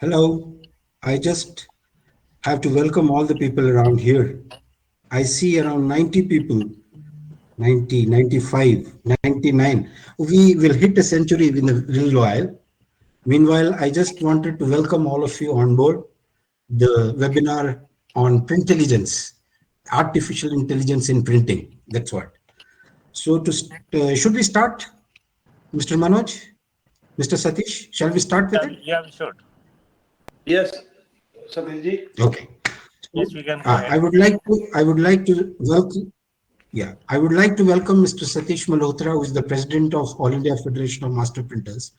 Hello. I just have to welcome all the people around here. I see around 90 people, 90, 95, 99. We will hit a century in a little while. Meanwhile, I just wanted to welcome all of you on board the webinar on Printelligence, artificial intelligence in printing. That's what. So, should we start, Mr. Manoj, Mr. Satish? Shall we start with it? Yeah, we should. Yes, Satishji. Okay. Yes, we can go ahead. I would like to welcome. Yeah, I would like to welcome Mr. Satish Malhotra, who is the president of All India Federation of Master Printers,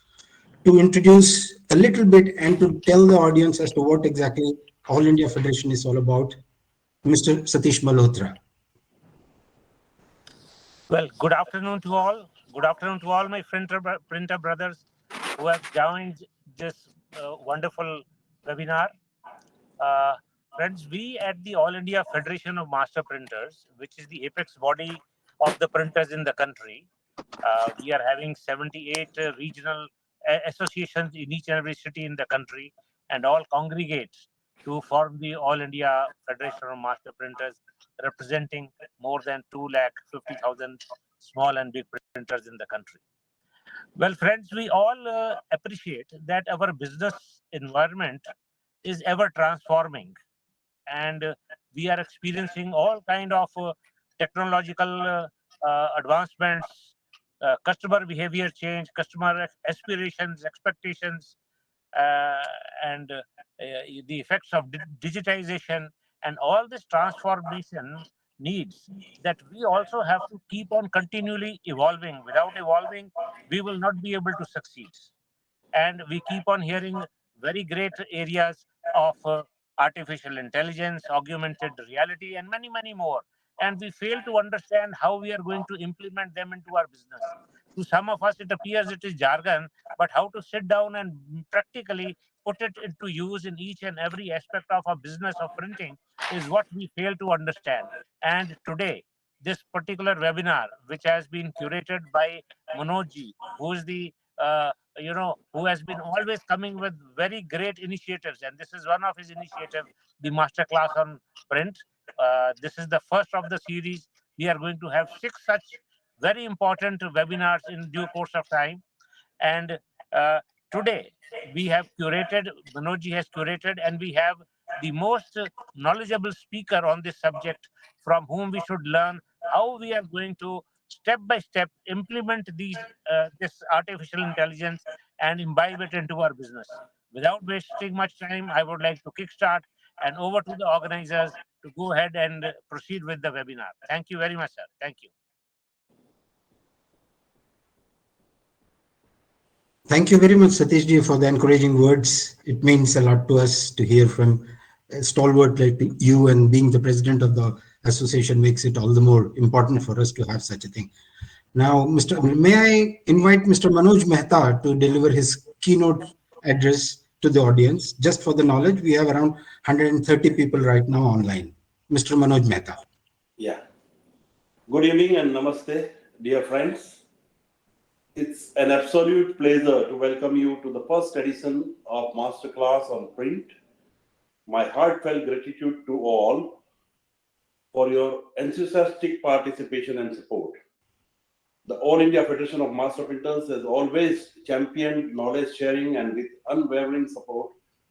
to introduce a little bit and to tell the audience as to what exactly All India Federation is all about. Mr. Satish Malhotra. Well, good afternoon to all. Good afternoon to all my printer brothers who have joined this wonderful webinar. Friends, we at the All India Federation of Master Printers, which is the apex body of the printers in the country, we are having 78 regional associations in each and every city in the country, and all congregate to form the All India Federation of Master Printers, representing more than 250,000 small and big printers in the country. Well, friends, we all appreciate that our business environment is ever transforming, and we are experiencing all kind of technological advancements, customer behavior change, customer aspirations, expectations, and the effects of digitization, and all this transformation needs that we also have to keep on continually evolving. Without evolving, we will not be able to succeed. And we keep on hearing very great areas of artificial intelligence, augmented reality, and many, many more. And we fail to understand how we are going to implement them into our business. To some of us, it appears it is jargon, but how to sit down and practically put it into use in each and every aspect of our business of printing is what we fail to understand. And today, this particular webinar, which has been curated by Manojji, who is the who has been always coming with very great initiatives, and this is one of his initiatives, the master class on print. This is the first of the series. We are going to have 6 such very important webinars in due course of time. And today we have curated, Manojji has curated, and we have the most knowledgeable speaker on this subject, from whom we should learn how we are going to step by step implement this artificial intelligence and imbibe it into our business. Without wasting much time, I would like to kickstart and over to the organizers to go ahead and proceed with the webinar. Thank you very much, sir. Thank you. Thank you very much, Satish ji, for the encouraging words. It means a lot to us to hear from a stalwart like you, and being the president of the association makes it all the more important for us to have such a thing. Now, may I invite Mr. Manoj Mehta to deliver his keynote address to the audience? Just for the knowledge, we have around 130 people right now online. Mr. Manoj Mehta. Yeah. Good evening and namaste, dear friends. It's an absolute pleasure to welcome you to the first edition of Masterclass on Print. My heartfelt gratitude to all for your enthusiastic participation and support. The All India Federation of Master Printers has always championed knowledge sharing, and with unwavering support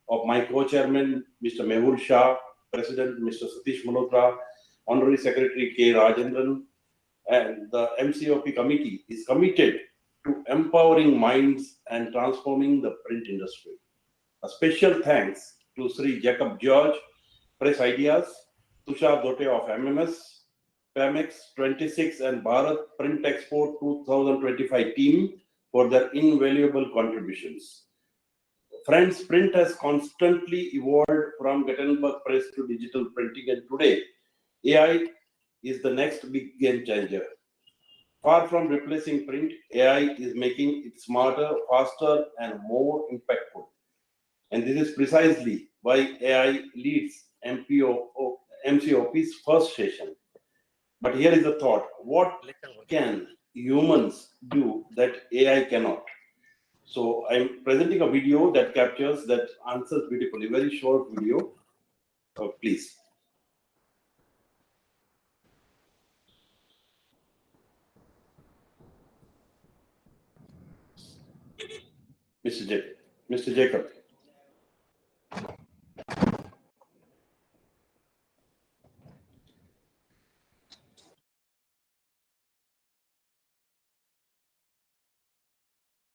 of my co-chairman, Mr. Mehul Shah, President, Mr. Satish Malhotra, Honorary Secretary K. Rajendran, and the MCOP committee is committed to empowering minds and transforming the print industry. A special thanks to Sri Jacob George, Press Ideas, Tushar Dote of MMS, PAMEX 26 and Bharat Print Expo 2025 team for their invaluable contributions. Friends, print has constantly evolved from Gutenberg press to digital printing, and today AI is the next big game changer. Far from replacing print, AI is making it smarter, faster, and more impactful. And this is precisely why AI leads MCOP's first session. But here is the thought: what can humans do that AI cannot? So I'm presenting a video that captures that answers beautifully. Very short video. Please. Mr. Jacob. Mr. Jacob.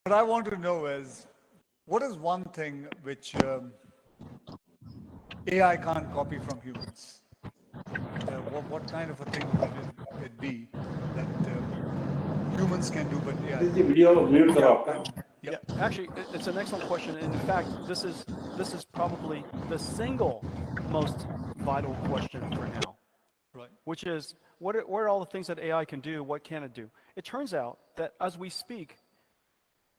What I want to know is, what is one thing which AI can't copy from humans? What kind of a thing would it be that humans can do, but AI? This is the video. Mute karo aapka. Yeah. Actually, it's an excellent question. And in fact, this is probably the single most vital question for now, Right. which is what are all the things that AI can do? What can it do? It turns out that as we speak,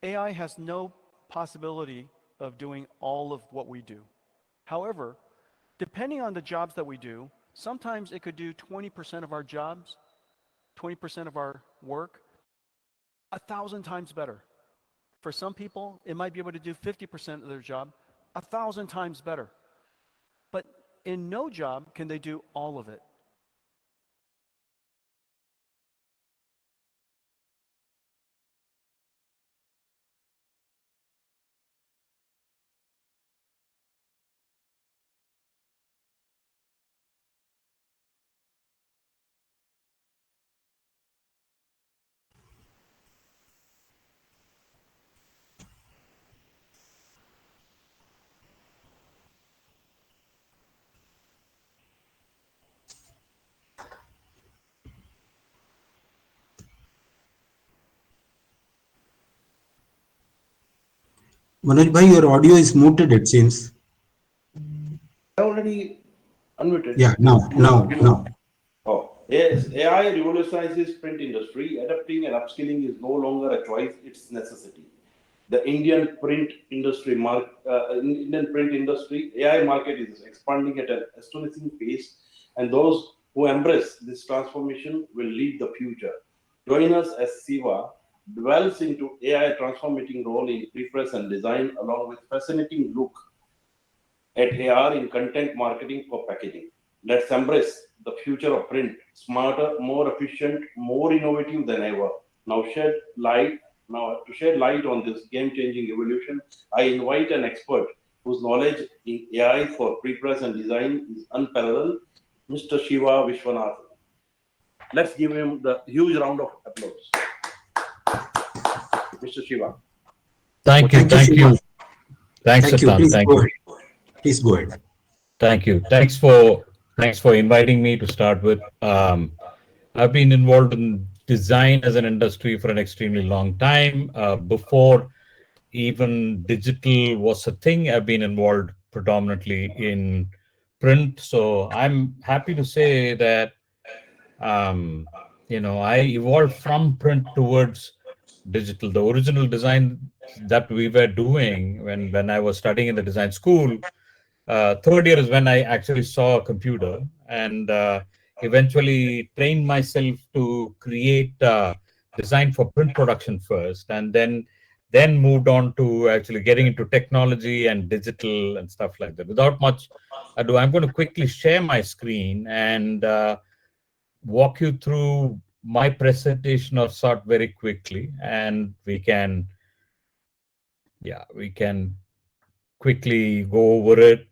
AI has no possibility of doing all of what we do. However, depending on the jobs that we do, sometimes it could do 20% of our jobs, 20% of our work, 1,000 times better. For some people, it might be able to do 50% of their job 1,000 times better. But in no job can they do all of it. Manoj bhai, your audio is muted, it seems. I already unmuted. Yeah, now. Oh, yes. AI revolutionizes print industry. Adapting and upskilling is no longer a choice; it's necessity. The Indian print industry AI market is expanding at an astonishing pace, and those who embrace this transformation will lead the future. Join us as Siva dwells into AI transformating role in prepress and design, along with fascinating look at AR in content marketing for packaging. Let's embrace the future of print, smarter, more efficient, more innovative than ever. Now to shed light on this game-changing evolution, I invite an expert whose knowledge in AI for prepress and design is unparalleled, Mr. Shiva Vishwanathan. Let's give him the huge round of applause. Mr. Shiva. Thank you. Thank you. Thanks, Thank you. Satan. Please Thank go you. ahead. Please go ahead. Thank you. Thanks for inviting me to start with. I've been involved in design as an industry for an extremely long time. Before even digital was a thing, I've been involved predominantly in print. So I'm happy to say that I evolved from print towards digital. The original design that we were doing when I was studying in the design school, third year is when I actually saw a computer and eventually trained myself to create design for print production first, and then moved on to actually getting into technology and digital and stuff like that. Without much ado, I'm going to quickly share my screen and walk you through my presentation of sort very quickly, and we can quickly go over it.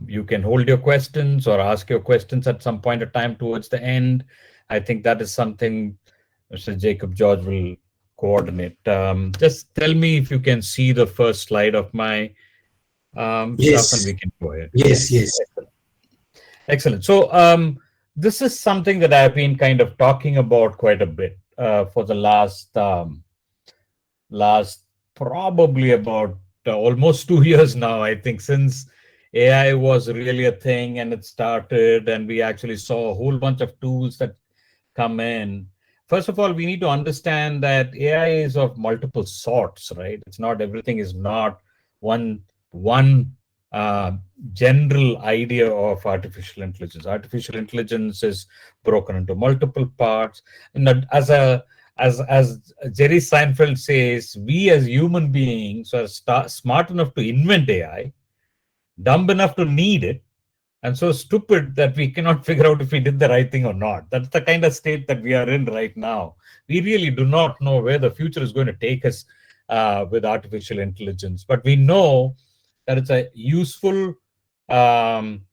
You can hold your questions or ask your questions at some point of time towards the end. I think that is something Mr. Jacob George will coordinate. Just tell me if you can see the first slide of my Yes. stuff, and we can go ahead. Yes. Excellent. So this is something that I've been kind of talking about quite a bit for the last probably about almost 2 years now, I think, since AI was really a thing and it started, and we actually saw a whole bunch of tools that come in. First of all, we need to understand that AI is of multiple sorts, right? It's not everything is not one uh, general idea of artificial intelligence. Artificial intelligence is broken into multiple parts. And as Jerry Seinfeld says, we as human beings are smart enough to invent AI, dumb enough to need it, and so stupid that we cannot figure out if we did the right thing or not. That's the kind of state that we are in right now. We really do not know where the future is going to take us with artificial intelligence, but we know that it's a useful,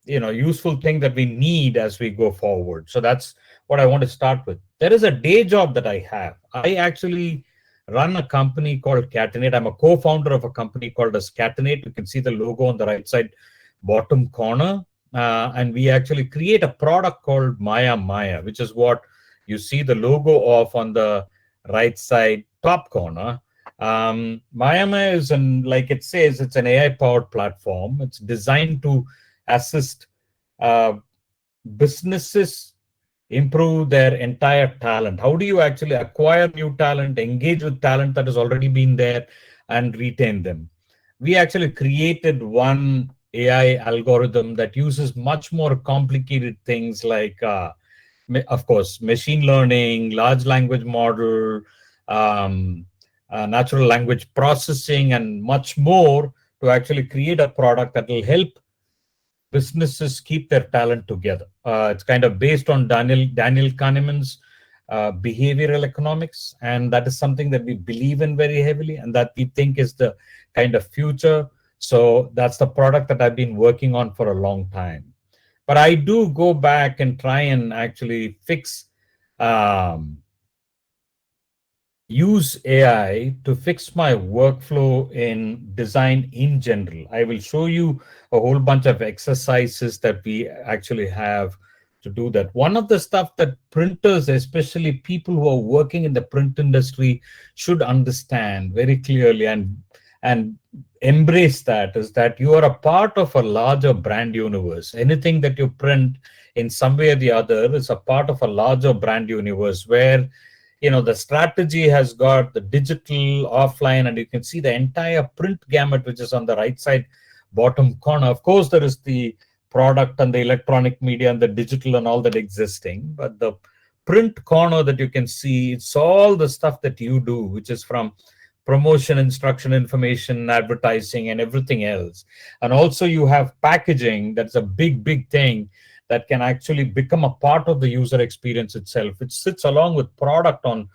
useful thing that we need as we go forward. So that's what I want to start with. There is a day job that I have. I actually run a company called Catenate. I'm a co-founder of a company called as Catenate. You can see the logo on the right side, bottom corner. And we actually create a product called Maya Maya, which is what you see the logo of on the right side top corner. Maya Maya is, like it says, it's an AI-powered platform. It's designed to assist businesses improve their entire talent. How do you actually acquire new talent, engage with talent that has already been there, and retain them? We actually created one AI algorithm that uses much more complicated things like, of course, machine learning, large language model, natural language processing, and much more to actually create a product that will help businesses keep their talent together. It's kind of based on Daniel Kahneman's behavioral economics, and that is something that we believe in very heavily and that we think is the kind of future. So that's the product that I've been working on for a long time. But I do go back and try and actually use AI to fix my workflow in design in general. I will show you a whole bunch of exercises that we actually have to do that. One of the stuff that printers, especially people who are working in the print industry, should understand very clearly and embrace that is that you are a part of a larger brand universe. Anything that you print in some way or the other is a part of a larger brand universe where the strategy has got the digital, offline, and you can see the entire print gamut, which is on the right side bottom corner. Of course, there is the product and the electronic media and the digital and all that existing, but the print corner that you can see, it's all the stuff that you do, which is from promotion, instruction, information, advertising, and everything else. And also you have packaging. That's a big thing that can actually become a part of the user experience itself. It sits along with product on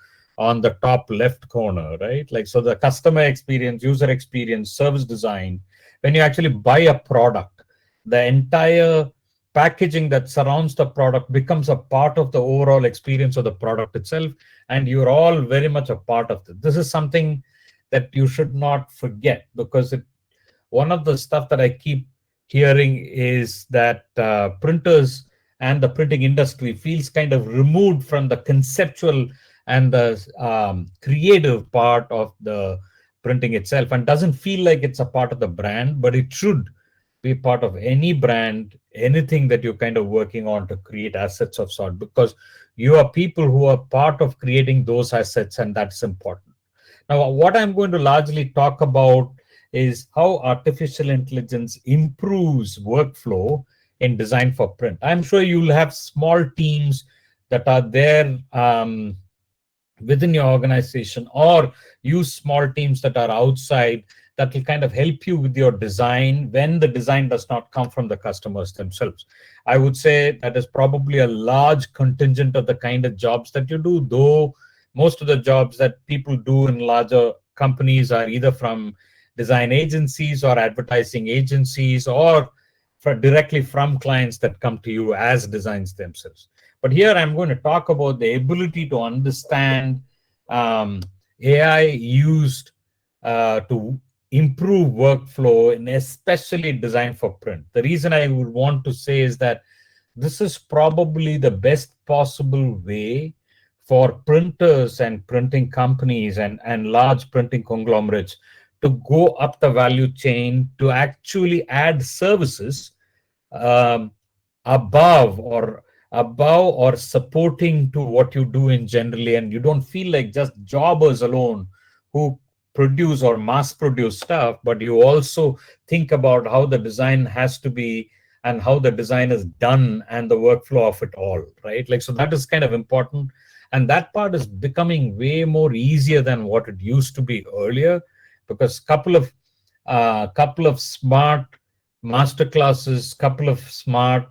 the top left corner, right? Like, so the customer experience, user experience, service design. When you actually buy a product, the entire packaging that surrounds the product becomes a part of the overall experience of the product itself, and you're all very much a part of it. This is something that you should not forget, because one of the stuff that I keep hearing is that printers and the printing industry feels kind of removed from the conceptual and the creative part of the printing itself, and doesn't feel like it's a part of the brand, but it should be part of any brand, anything that you're kind of working on to create assets of sort, because you are people who are part of creating those assets, and that's important. Now, what I'm going to largely talk about is how artificial intelligence improves workflow in design for print. I'm sure you'll have small teams that are there within your organization, or use small teams that are outside that will kind of help you with your design when the design does not come from the customers themselves. I would say that is probably a large contingent of the kind of jobs that you do, though most of the jobs that people do in larger companies are either from design agencies or advertising agencies, or directly from clients that come to you as designs themselves. But here I'm going to talk about the ability to understand AI used to improve workflow, and especially design for print. The reason I would want to say is that this is probably the best possible way for printers and printing companies and large printing conglomerates to go up the value chain to actually add services above or supporting to what you do in generally, and you don't feel like just jobbers alone who produce or mass produce stuff, but you also think about how the design has to be and how the design is done and the workflow of it all, right? Like, so that is kind of important. And that part is becoming way more easier than what it used to be earlier, because couple of smart master classes, couple of smart,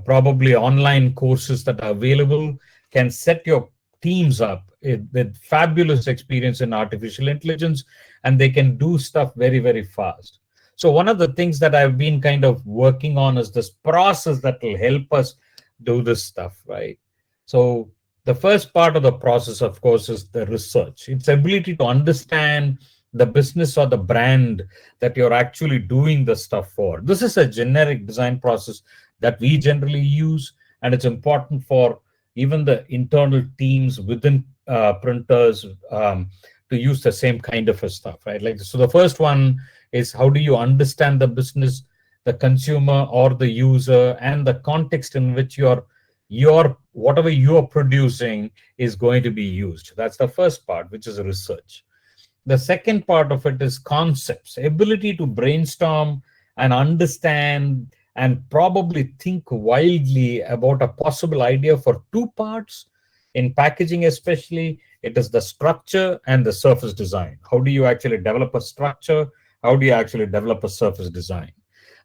probably online courses that are available can set your teams up with fabulous experience in artificial intelligence, and they can do stuff very, very fast. So one of the things that I've been kind of working on is this process that will help us do this stuff, right? So the first part of the process, of course, is the research. It's ability to understand the business or the brand that you're actually doing the stuff for. This is a generic design process that we generally use, and it's important for even the internal teams within printers to use the same kind of stuff, right? Like, so the first one is, how do you understand the business, the consumer or the user, and the context in which your whatever you're producing is going to be used. That's the first part, which is research. The second part of it is concepts, ability to brainstorm and understand and probably think wildly about a possible idea for two parts. In packaging especially, it is the structure and the surface design. How do you actually develop a structure? How do you actually develop a surface design?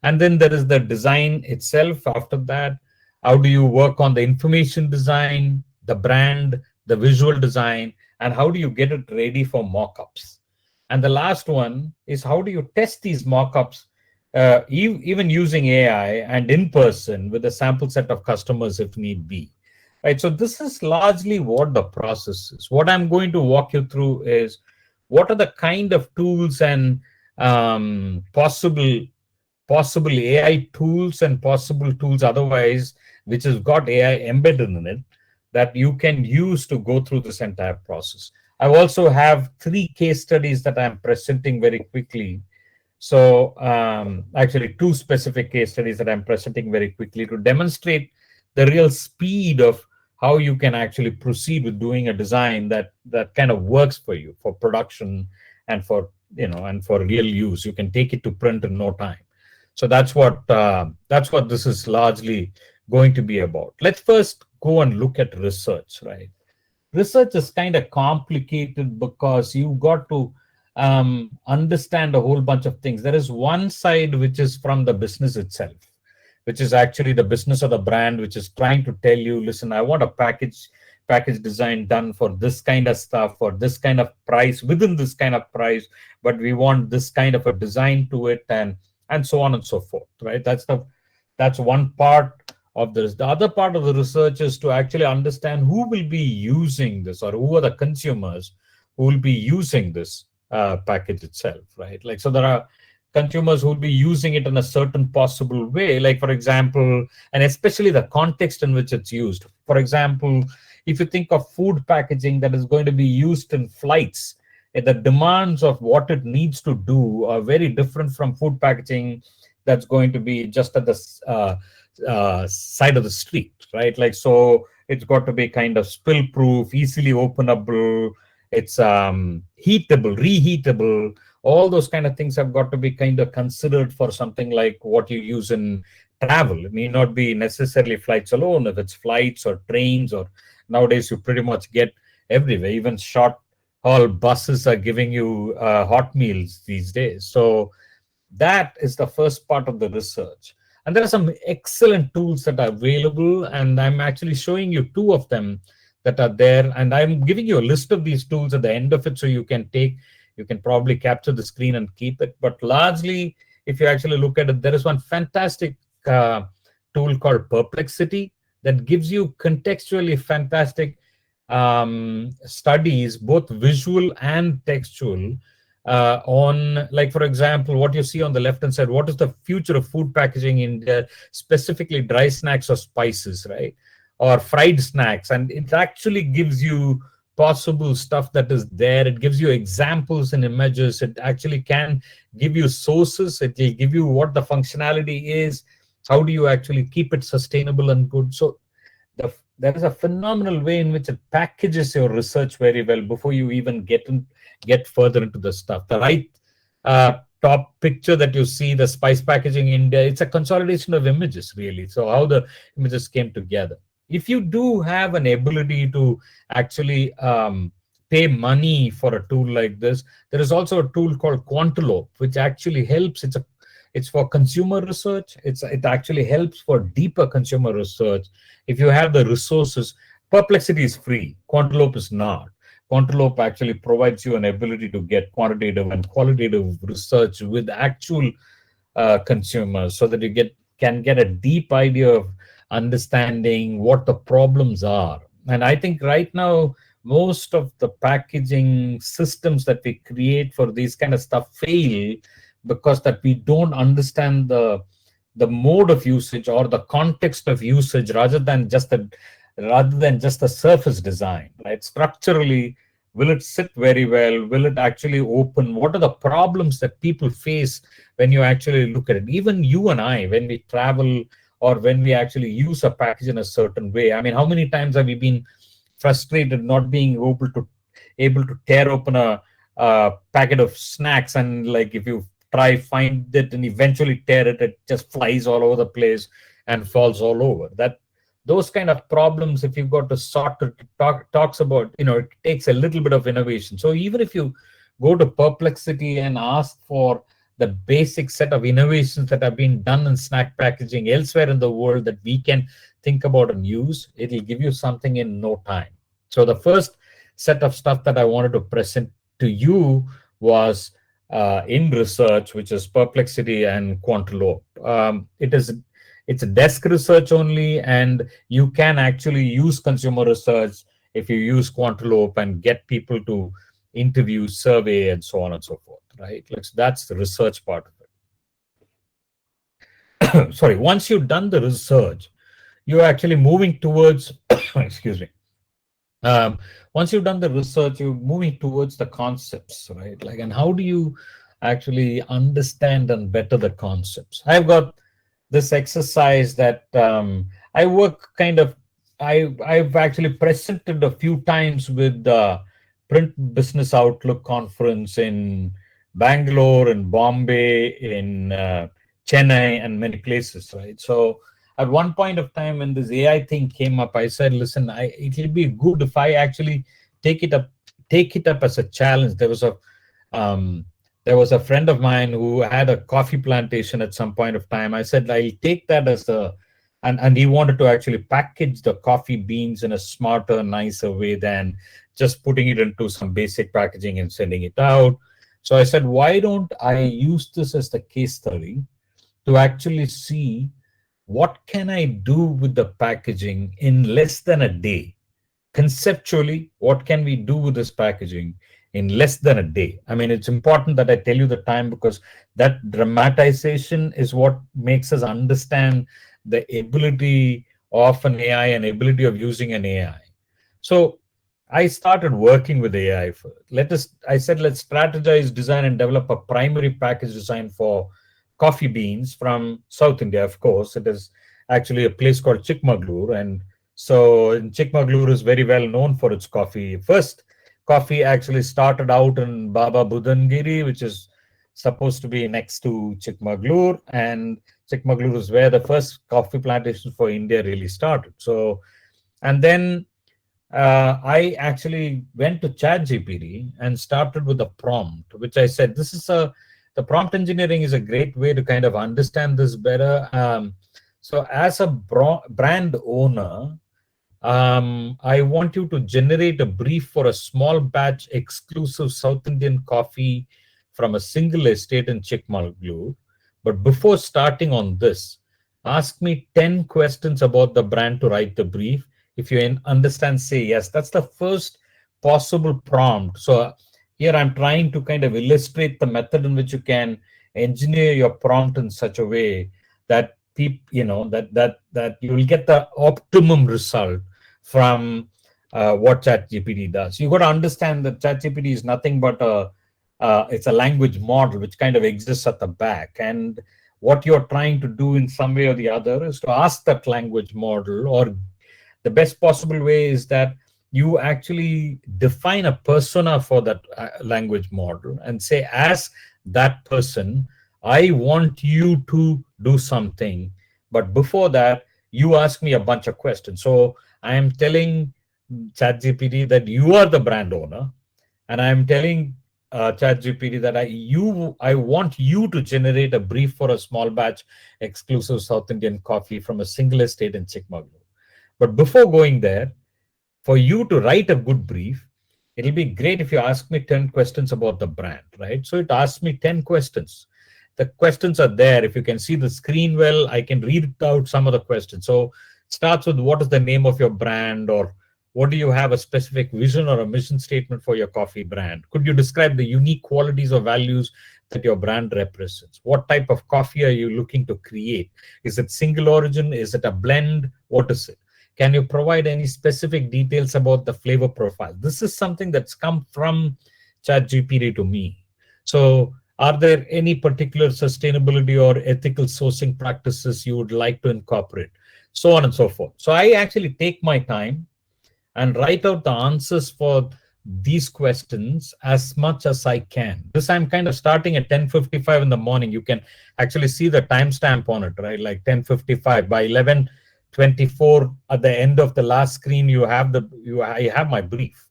And then there is the design itself. After that, how do you work on the information design, the brand, the visual design, and how do you get it ready for mockups? And the last one is, how do you test these mockups, even using AI and in person with a sample set of customers if need be, right? So this is largely what the process is. What I'm going to walk you through is, what are the kind of tools and possible AI tools and possible tools otherwise, which has got AI embedded in it, that you can use to go through this entire process. I also have 3 case studies that I'm presenting very quickly. So actually 2 specific case studies that I'm presenting very quickly to demonstrate the real speed of how you can actually proceed with doing a design that kind of works for you for production and for real use. You can take it to print in no time. So that's what this is largely going to be about. Let's first go and look at research, right? Research is kind of complicated because you've got to understand a whole bunch of things. There is one side which is from the business itself, which is actually the business of the brand, which is trying to tell you, listen, I want a package design done for this kind of stuff, for this kind of price, within this kind of price, but we want this kind of a design to it, and so on and so forth, right? That's one part of this. The other part of the research is to actually understand who will be using this, or who are the consumers who will be using this package itself, right? Like, so there are consumers who will be using it in a certain possible way, like, for example, and especially the context in which it's used. For example, if you think of food packaging that is going to be used in flights, the demands of what it needs to do are very different from food packaging that's going to be just at the side of the street, right? Like, so it's got to be kind of spill proof, easily openable, it's heatable, reheatable. All those kind of things have got to be kind of considered for something like what you use in travel. It may not be necessarily flights alone. If it's flights or trains, or nowadays you pretty much get everywhere. Even short haul buses are giving you hot meals these days. So that is the first part of the research. And there are some excellent tools that are available, and I'm actually showing you 2 of them that are there. And I'm giving you a list of these tools at the end of it, so you can probably capture the screen and keep it. But largely, if you actually look at it, there is one fantastic tool called Perplexity that gives you contextually fantastic studies, both visual and textual, on, like, for example, what you see on the left-hand side, what is the future of food packaging in specifically dry snacks or spices, right? Or fried snacks. And it actually gives you possible stuff that is there. It gives you examples and images. It actually can give you sources. It will give you what the functionality is. How do you actually keep it sustainable and good? So there is a phenomenal way in which it packages your research very well before you even get further into the stuff. The right top picture that you see, the spice packaging in India, it's a consolidation of images, really. So how the images came together. If you do have an ability to actually pay money for a tool like this, there is also a tool called Quantilope, which actually helps. It's for consumer research. It actually helps for deeper consumer research. If you have the resources, Perplexity is free. Quantilope is not. Quantilope actually provides you an ability to get quantitative and qualitative research with actual consumers, so that you can get a deep idea of understanding what the problems are. And I think right now, most of the packaging systems that we create for these kind of stuff fail because that we don't understand the mode of usage or the context of usage rather than just the surface design, right? Structurally, will it sit very well? Will it actually open? What are the problems that people face when you actually look at it? Even you and I, when we travel or when we actually use a package in a certain way, I mean, how many times have we been frustrated not being able to tear open a packet of snacks, and like if you try find it and eventually tear it, it just flies all over the place and falls all over. Those kind of problems, if you've got to sort it, talks about, it takes a little bit of innovation. So even if you go to Perplexity and ask for the basic set of innovations that have been done in snack packaging elsewhere in the world that we can think about and use, it'll give you something in no time. So the first set of stuff that I wanted to present to you was in research, which is Perplexity and Quantilope. It's a desk research only, and you can actually use consumer research if you use Quantilope and get people to interview, survey, and so on and so forth, right? That's the research part of it. Sorry, once you've done the research, you're actually moving towards, excuse me. Once you've done the research, you're moving towards the concepts, right? And how do you actually understand and better the concepts? I've got this exercise that I work I've actually presented a few times with the Print Business Outlook conference in Bangalore, in Bombay, in Chennai, and many places, right? So at one point of time when this AI thing came up, I said, listen, it'll be good if I actually take it up as a challenge. There was a friend of mine who had a coffee plantation at some point of time. I said, I'll take that as and he wanted to actually package the coffee beans in a smarter, nicer way than just putting it into some basic packaging and sending it out. So I said, why don't I use this as the case study to actually see what can I do with the packaging in less than a day? Conceptually, what can we do with this packaging in less than a day? I mean, it's important that I tell you the time, because that dramatization is what makes us understand the ability of an AI and ability of using an AI. So I started working with AI. I said, let's strategize, design, and develop a primary package design for coffee beans from South India. Of course, it is actually a place called Chikmagalur, and so Chikmagalur is very well known for its coffee. First coffee actually started out in Baba Budangiri, which is supposed to be next to Chikmagalur, and Chikmagalur is where the first coffee plantation for India really started. So, and then I actually went to ChatGPT and started with a prompt, which I said, the prompt engineering is a great way to kind of understand this better. So as a brand owner, I want you to generate a brief for a small batch exclusive South Indian coffee from a single estate in Chikmagalur. But before starting on this, ask me 10 questions about the brand to write the brief. If you understand, say yes. That's the first possible prompt. So here I'm trying to kind of illustrate the method in which you can engineer your prompt in such a way that that you will get the optimum result from what ChatGPT does. You got to understand that ChatGPT is nothing but it's a language model which kind of exists at the back, and what you're trying to do in some way or the other is to ask that language model or the best possible way is that you actually define a persona for that language model and say, as that person, I want you to do something. But before that, you ask me a bunch of questions. So I am telling ChatGPT that you are the brand owner, and I am telling ChatGPT that I want you to generate a brief for a small batch exclusive South Indian coffee from a single estate in Chikmagalur. But before going there, for you to write a good brief, it'll be great if you ask me 10 questions about the brand, right? So it asks me 10 questions. The questions are there. If you can see the screen well, I can read out some of the questions. So it starts with, what is the name of your brand, or what do you have a specific vision or a mission statement for your coffee brand? Could you describe the unique qualities or values that your brand represents? What type of coffee are you looking to create? Is it single origin? Is it a blend? What is it? Can you provide any specific details about the flavor profile? This is something that's come from ChatGPT to me. So are there any particular sustainability or ethical sourcing practices you would like to incorporate? So on and so forth. So I actually take my time and write out the answers for these questions as much as I can. This I'm kind of starting at 10:55 in the morning. You can actually see the timestamp on it, right? Like 10:55. By 11:24 at the end of the last screen, I have my brief,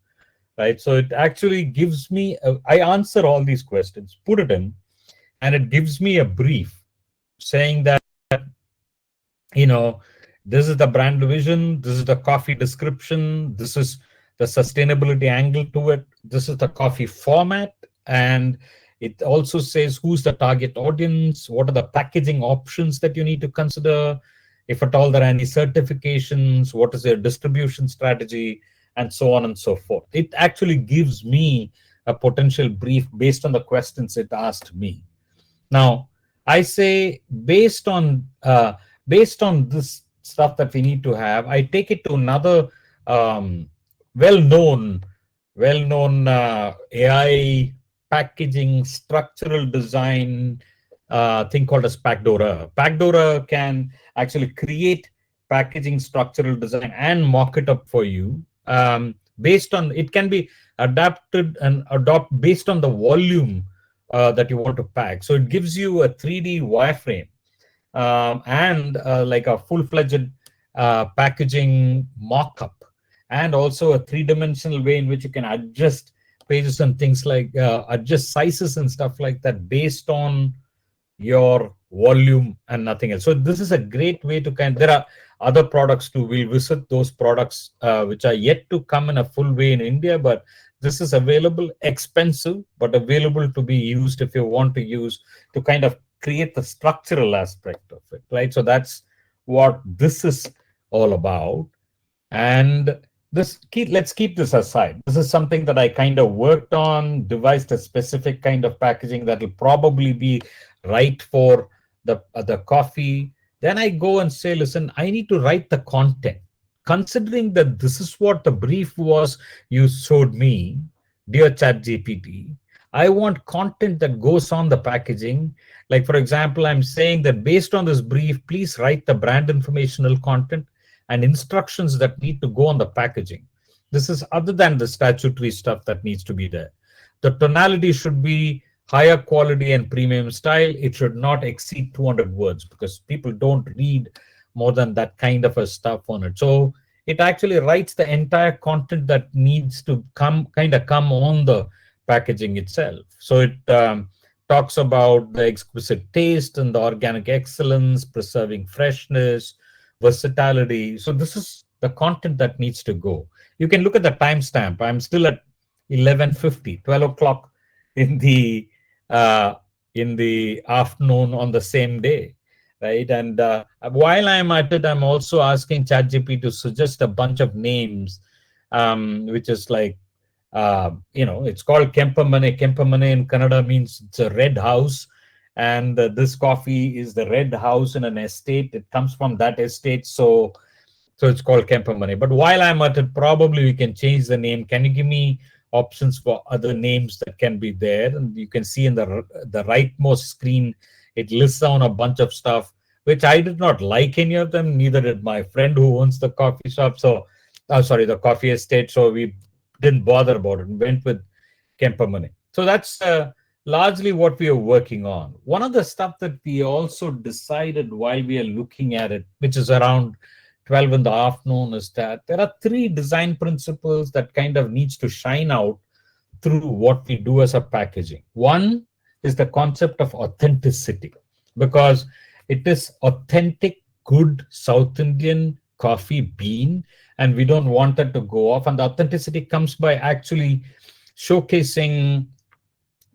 right? So it actually gives me, I answer all these questions, put it in, and it gives me a brief saying that, this is the brand vision, this is the coffee description, this is the sustainability angle to it, this is the coffee format, and it also says who's the target audience, what are the packaging options that you need to consider, if at all there are any certifications, what is their distribution strategy, and so on and so forth. It actually gives me a potential brief based on the questions it asked me. Now, I say based on this stuff that we need to have, I take it to another well-known AI packaging structural design thing called as Pacdora. Pacdora can actually create packaging structural design and mock it up for you. Based on, it can be adapted and adopt based on the volume that you want to pack. So it gives you a 3D wireframe and like a full-fledged packaging mock-up, and also a three-dimensional way in which you can adjust pages and things like adjust sizes and stuff like that based on your volume and nothing else. So this is a great way to there are other products too. We'll visit those products which are yet to come in a full way in India, but this is available, expensive, but available to be used if you want to use to kind of create the structural aspect of it, right? So that's what this is all about. And let's keep this aside. This is something that I kind of worked on, devised a specific kind of packaging that will probably be right for the coffee. Then I go and say, listen, I need to write the content. Considering that this is what the brief was you showed me, dear ChatGPT, I want content that goes on the packaging. Like, for example, I'm saying that based on this brief, please write the brand informational content and instructions that need to go on the packaging. This is other than the statutory stuff that needs to be there. The tonality should be higher quality and premium style. It should not exceed 200 words because people don't read more than that kind of a stuff on it. So it actually writes the entire content that needs to come on the packaging itself. So it talks about the exquisite taste and the organic excellence, preserving freshness, versatility. So this is the content that needs to go. You can look at the timestamp. I'm still at 11:50, 12 o'clock in the afternoon on the same day, right? And while I'm at it, I'm also asking ChatGPT to suggest a bunch of names, which is like, it's called Kempamane. Kempamane in Kannada means it's a red house. And this coffee is the red house in an estate. It comes from that estate. So it's called Kempamane. But while I'm at it, probably we can change the name. Can you give me options for other names that can be there? And you can see in the rightmost screen, it lists down a bunch of stuff. which I did not like any of them. Neither did my friend who owns the coffee shop. So, sorry, the coffee estate. So we didn't bother about it and went with Kempamane. So that's largely what we are working on. One of the stuff that we also decided while we are looking at it, which is around 12 in the afternoon, is that there are 3 design principles that kind of needs to shine out through what we do as a packaging. One is the concept of authenticity, because it is authentic, good South Indian coffee bean, and we don't want that to go off. And the authenticity comes by actually showcasing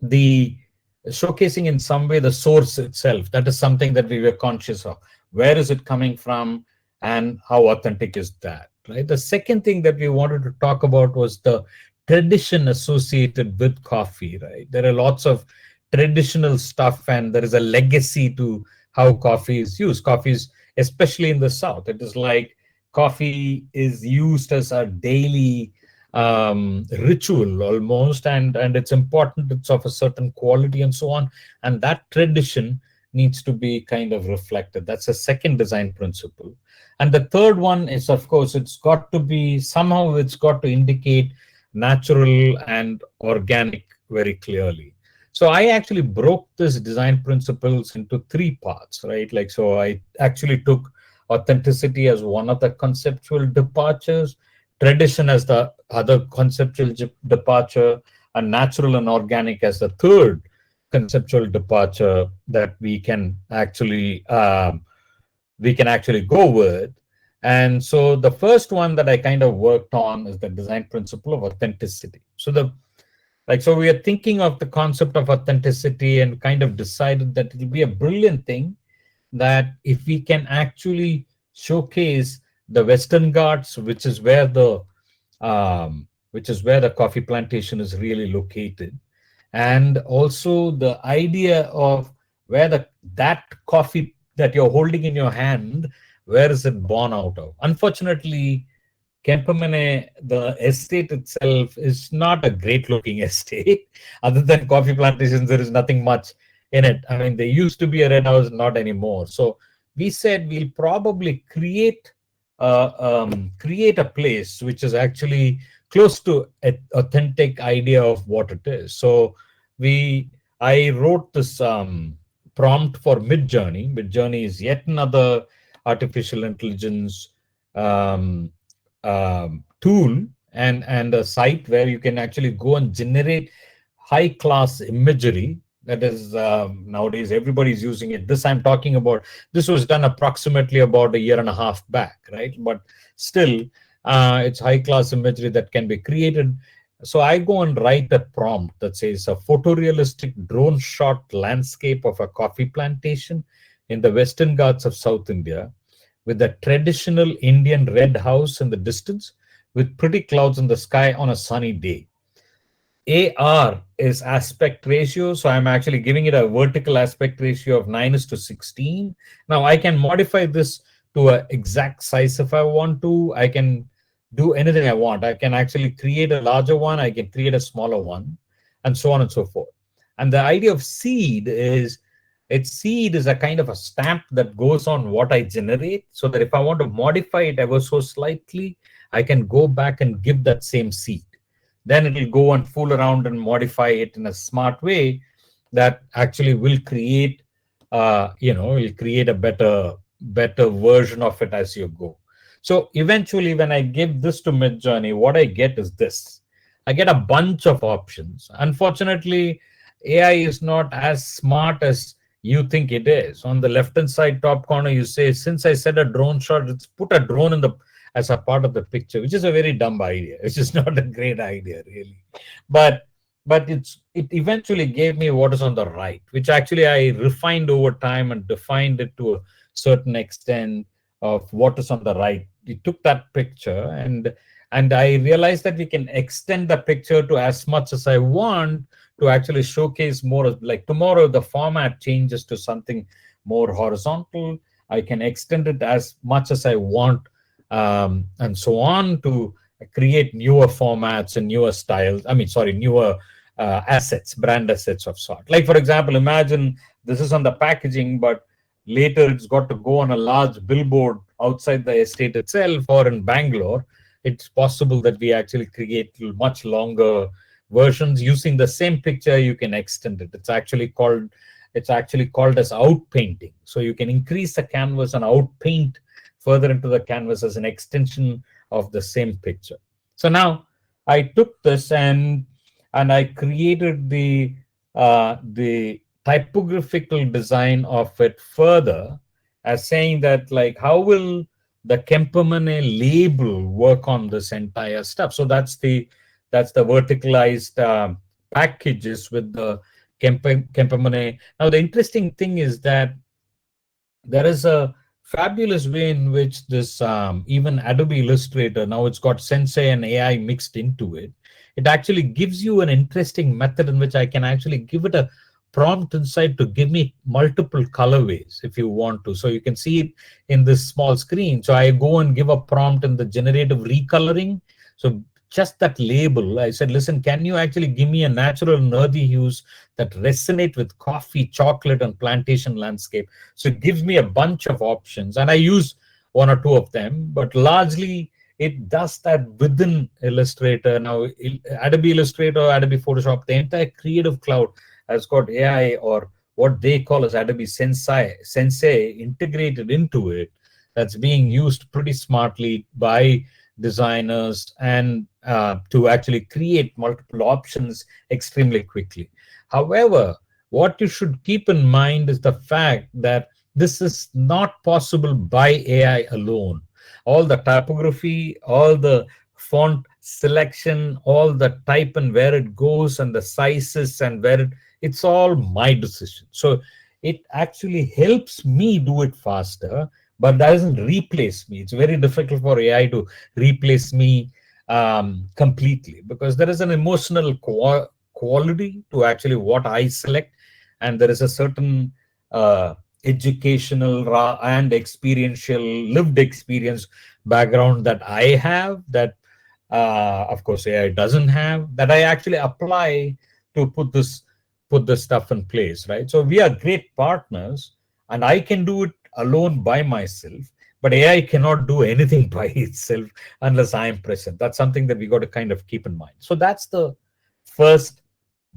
in some way the source itself. That is something that we were conscious of. Where is it coming from, and how authentic is that, right? The second thing that we wanted to talk about was the tradition associated with coffee, right? There are lots of traditional stuff, and there is a legacy to how coffee is used. Coffee is, especially in the South, it is like coffee is used as a daily ritual almost, and it's important, it's of a certain quality and so on, and that tradition needs to be kind of reflected. That's a second design principle. And the third one is, of course, it's got to be somehow, it's got to indicate natural and organic very clearly. So I actually broke this design principles into 3 parts, right? Like, so I actually took authenticity as one of the conceptual departures, tradition as the other conceptual departure, and natural and organic as the third conceptual departure that we can actually go with. And so the first one that I kind of worked on is the design principle of authenticity. So we are thinking of the concept of authenticity and kind of decided that it will be a brilliant thing that if we can actually showcase the Western Ghats, which is where the coffee plantation is really located, and also the idea of where that coffee that you're holding in your hand, where is it born out of? Unfortunately, Kempamane, the estate itself is not a great looking estate. Other than coffee plantations, there is nothing much in it. I mean, there used to be a red house, not anymore. So we said we'll probably create a place which is actually close to an authentic idea of what it is. So I wrote this prompt for Midjourney. Midjourney is yet another artificial intelligence tool and a site where you can actually go and generate high-class imagery. That is, nowadays everybody's using it. This I'm talking about, this was done approximately about a year and a half back, right? But still, it's high-class imagery that can be created. So I go and write a prompt that says a photorealistic drone shot landscape of a coffee plantation in the Western Ghats of South India, with a traditional Indian red house in the distance, with pretty clouds in the sky on a sunny day. AR is aspect ratio, so I'm actually giving it a vertical aspect ratio of 9:16. Now I can modify this to an exact size if I want to. I can do anything I want. I can actually create a larger one, I can create a smaller one, and so on and so forth. And the idea of seed is, seed is a kind of a stamp that goes on what I generate, so that if I want to modify it ever so slightly, I can go back and give that same seed. Then it will go and fool around and modify it in a smart way that actually will create, will create a better version of it as you go. So eventually, when I give this to Midjourney, what I get is this. I get a bunch of options. Unfortunately, AI is not as smart as you think it is. On the left-hand side top corner, you say, since I said a drone shot, let's put a drone as a part of the picture, which is a very dumb idea. It's just not a great idea, really. But it eventually gave me what is on the right, which actually I refined over time and defined it to a certain extent of what is on the right. We took that picture and I realized that we can extend the picture to as much as I want to actually showcase more. Like tomorrow, the format changes to something more horizontal. I can extend it as much as I want, and so on, to create newer formats and newer styles. Newer assets, brand assets of sort. Like, for example, imagine this is on the packaging, but later it's got to go on a large billboard outside the estate itself or in Bangalore, it's possible that we actually create much longer versions using the same picture. You can extend it. It's actually called as outpainting. So you can increase the canvas and outpaint further into the canvas as an extension of the same picture. So now I took this and I created the typographical design of it further, as saying that, like, how will the Kempemane label work on this entire stuff? So that's the verticalized packages with the Kempemane. Now the interesting thing is that there is a fabulous way in which this even Adobe Illustrator, now it's got Sensei and AI mixed into it. It actually gives you an interesting method in which I can actually give it a prompt inside to give me multiple colorways if you want to. So you can see it in this small screen. So I go and give a prompt in the generative recoloring. So just that label, I said, listen, can you actually give me a natural and earthy hues that resonate with coffee, chocolate, and plantation landscape? So it gives me a bunch of options, and I use one or two of them, but largely it does that within Illustrator. Now, Adobe Illustrator, Adobe Photoshop, the entire Creative Cloud has got AI, or what they call as Adobe Sensei integrated into it, that's being used pretty smartly by designers and to actually create multiple options extremely quickly. However, what you should keep in mind is the fact that this is not possible by AI alone. All the typography, all the font selection, all the type and where it goes and the sizes and where it's all my decision. So it actually helps me do it faster, but doesn't replace me. It's very difficult for AI to replace me completely, because there is an emotional quality to actually what I select, and there is a certain educational and experiential lived experience background that I have that of course AI doesn't have, that I actually apply to put this stuff in place, right? So we are great partners, and I can do it alone by myself, but AI cannot do anything by itself unless I am present. That's something that we got to kind of keep in mind. So that's the first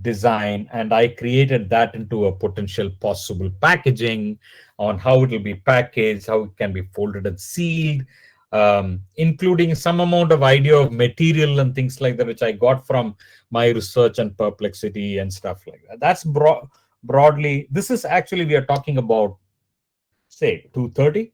design, and I created that into a potential possible packaging on how it will be packaged, how it can be folded and sealed, including some amount of idea of material and things like that, which I got from my research and Perplexity and stuff like that. That's broadly. This is actually, we are talking about, say, 2:30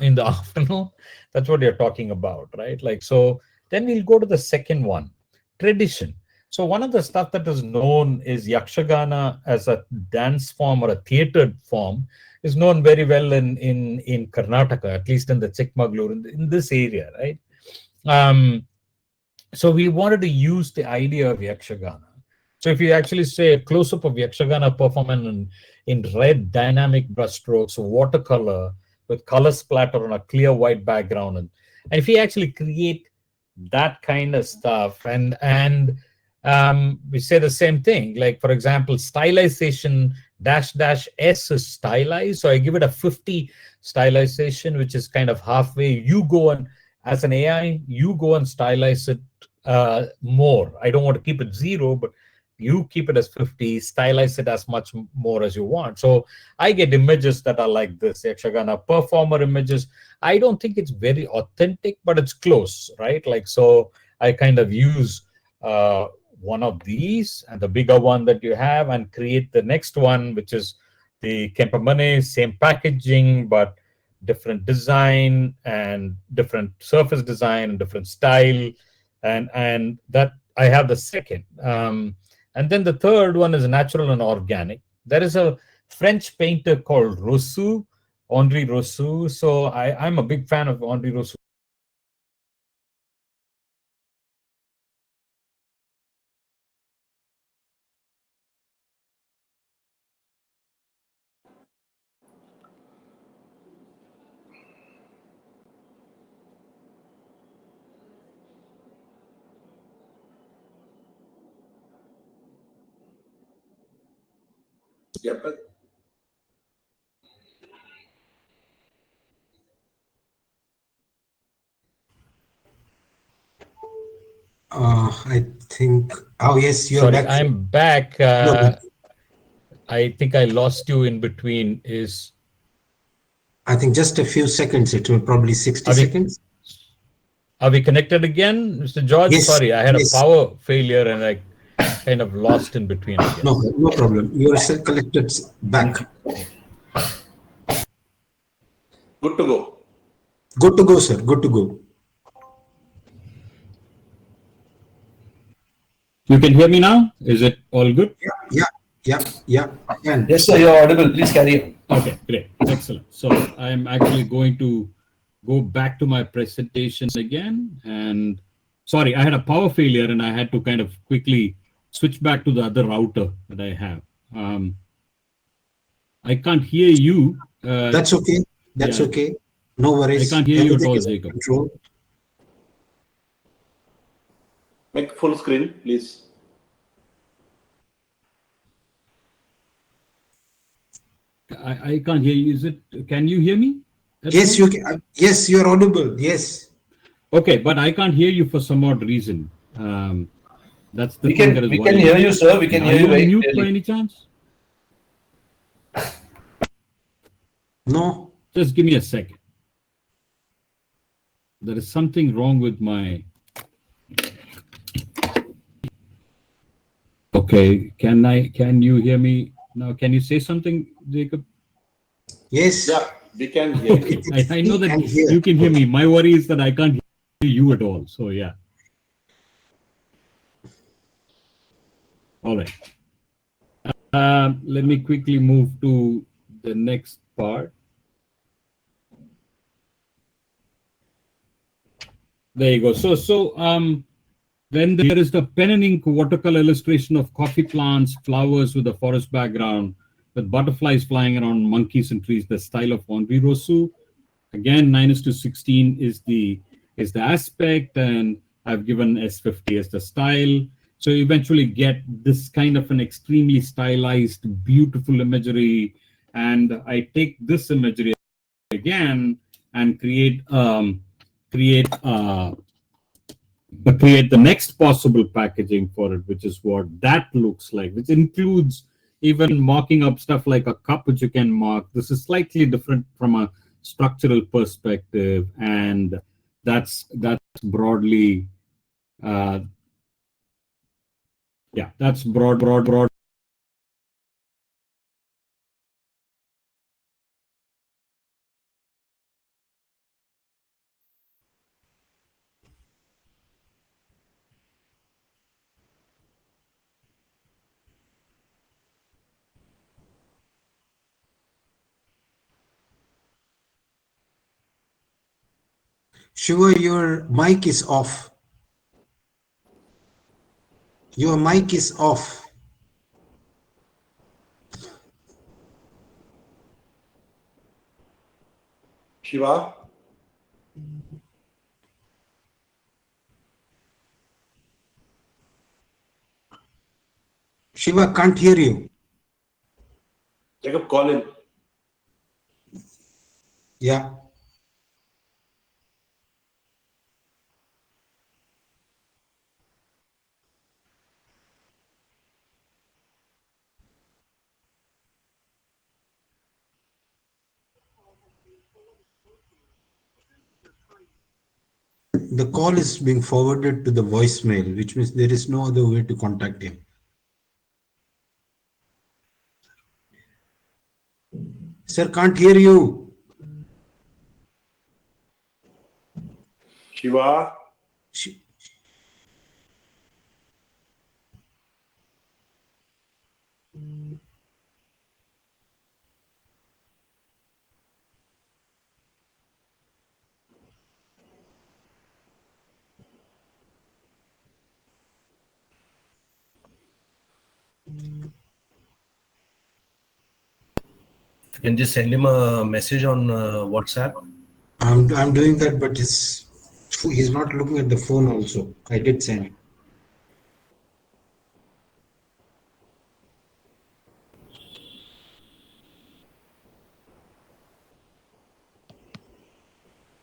in the afternoon. That's what you're talking about, right? Like, so then we'll go to the second one, tradition. So one of the stuff that is known is Yakshagana as a dance form or a theater form is known very well in Karnataka, at least in the Chikmagalur, in this area, right? So we wanted to use the idea of Yakshagana. So if you actually say a close-up of Yakshagana performance in red dynamic brushstrokes, watercolor with color splatter on a clear white background, and if you actually create that kind of stuff, and we say the same thing, like for example, stylization --s is stylized, so I give it a 50 stylization, which is kind of halfway. You go and, as an AI, you go and stylize it more. I don't want to keep it 0, but you keep it as 50, stylize it as much more as you want. So I get images that are like this, Yakshagana performer images. I don't think it's very authentic, but it's close, right? Like, so I kind of use one of these and the bigger one that you have and create the next one, which is the Kempemane, same packaging, but different design and different surface design and different style. And that I have the second. And then the third one is natural and organic. There is a French painter called Rousseau, Henri Rousseau. So I'm a big fan of Henri Rousseau. Yep. I think. Oh yes, you're Sorry, back. I'm back. No, I think I lost you in between. I think just a few seconds. It will probably 60 Are we seconds. are we connected again, Mr. George? Yes, Sorry, I had a yes. power failure and I kind of lost in between again. No problem. You are still collected back. Good to go. Good to go, sir. Good to go. You can hear me now? Is it all good? Yeah. And Yes, sir, you're audible. Please carry on. Okay, great. Excellent. So I'm actually going to go back to my presentation again. And sorry, I had a power failure and I had to kind of quickly switch back to the other router that I have. I can't hear you. that's okay. That's yeah. okay. No worries. I can't hear you at Everything all, is under Jacob. control. Make full screen, please. I can't hear you. Can you hear me? Yes, you can. Yes, you are audible. Yes. Okay, but I can't hear you for some odd reason. That's the We thing can that is we can worrying hear me. you, sir. We can Are hear you you on very mute by clearly. any chance? No. Just give me a second. There is something wrong with my. Okay, can you hear me now? Can you say something, Jacob? Yes. Yeah, we can hear you. Okay, I know that And here. you can hear me. My worry is that I can't hear you at all. So yeah. All right. Let me quickly move to the next part. There you go. Then there is the pen and ink watercolor illustration of coffee plants, flowers with a forest background, with butterflies flying around, monkeys and trees, the style of Henri Rousseau. Again, 9:16 is the aspect, and I've given S50 as the style. So you eventually get this kind of an extremely stylized, beautiful imagery. And I take this imagery again and create the next possible packaging for it, which is what that looks like, which includes even marking up stuff like a cup, which you can mark. This is slightly different from a structural perspective, and that's broadly, that's broad. Shiva, your mic is off. Your mic is off. Shiva? Shiva can't hear you. Jacob, call in. Yeah. The call is being forwarded to the voicemail, which means there is no other way to contact him. Sir, can't hear you. Shiva? Shi- You can just send him a message on WhatsApp. I'm doing that, but he's not looking at the phone also. I did send.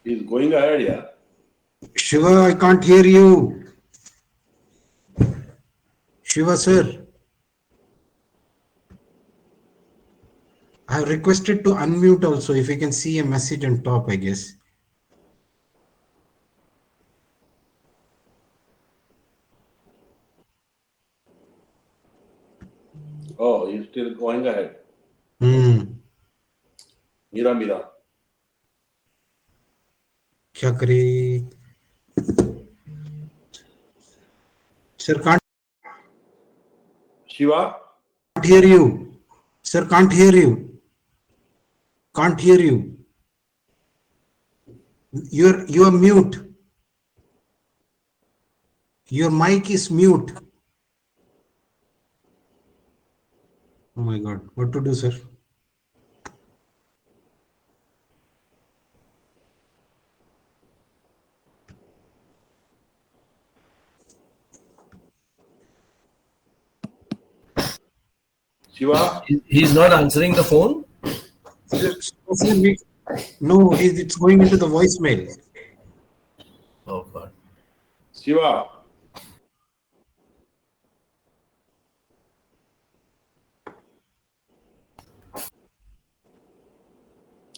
He's going ahead, yeah. Shiva, I can't hear you. Shiva sir, I have requested to unmute also. If you can see a message on top, I guess. Oh, he's still going ahead. Mira. क्या करे? Sir, can't Shiva? hear you. Sir, can't hear you. Can't hear you. You are mute. Your mic is mute. Oh my God. What to do, sir? Shiva? He's not answering the phone. No, it's going into the voicemail. Oh God. Shiva?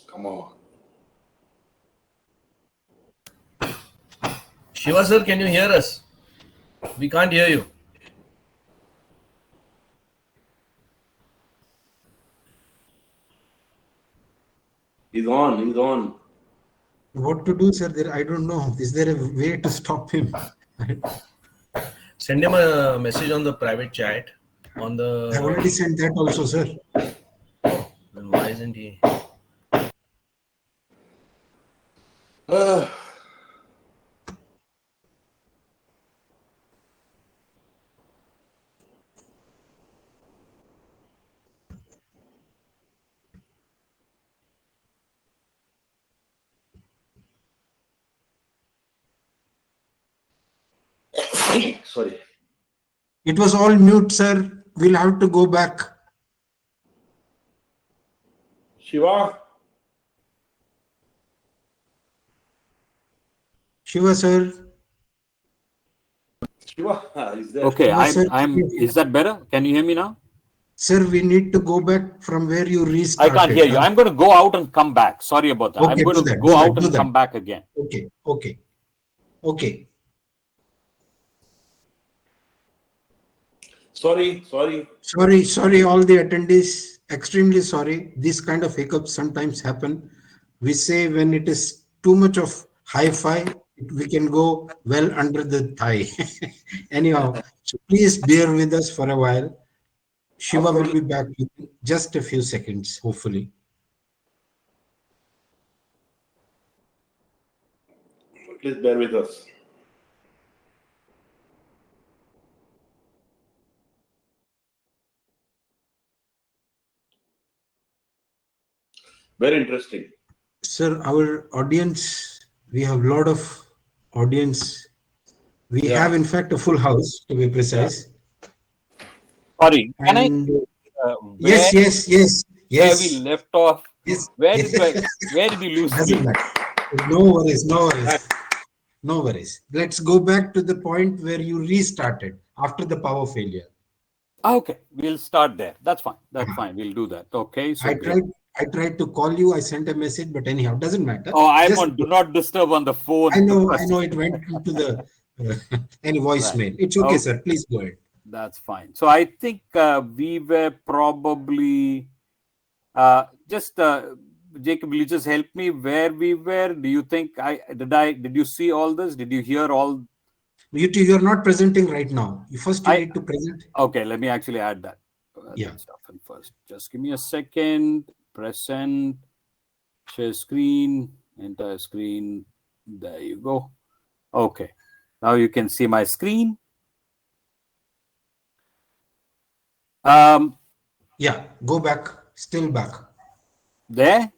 Come on. Shiva sir, can you hear us? We can't hear you. He's on. What to do, sir? I don't know. Is there a way to stop him? Send him a message on the private chat. On the. I've already sent that also, sir. Then why isn't he? Sorry. It was all mute, sir. We'll have to go back. Shiva? Shiva, sir. Shiva is there. Okay, Shiva, sir. is that better? Can you hear me now? Sir, we need to go back from where you I restarted. can't hear you. I'm going to go out and come back. Sorry about that. Okay, I'm going do to that, go do that, out do and that. come back again. Okay. Sorry. Sorry, all the attendees. Extremely sorry. These kind of hiccups sometimes happen. We say when it is too much of hi-fi, we can go well under the thigh. Anyhow, so please bear with us for a while. Shiva will be back in just a few seconds, hopefully. Please bear with us. Very interesting. Sir, our audience, we have a lot of audience. We Yeah. have, in fact, a full house, to be precise. Sorry, can And where yes. we left off? Yes. Where did you lose Doesn't me? matter. No worries. Let's go back to the point where you restarted after the power failure. Okay, we'll start there. That's fine. We'll do that. Okay. So I tried to call you. I sent a message, but anyhow, doesn't matter. Oh, I'm Just- on do not disturb on the phone. I know. It went into the any voicemail. It's okay, sir. Please go ahead. That's fine. So I think we were probably Jacob, will you just help me where we were? Do you think did you see all this? Did you hear all? You're not presenting right now. You need to present. Okay, let me actually add that. Yeah. Stuff in first. Just give me a second. Present. Share screen. Entire screen. There you go. Okay. Now you can see my screen. Yeah. Go back. Still back. There.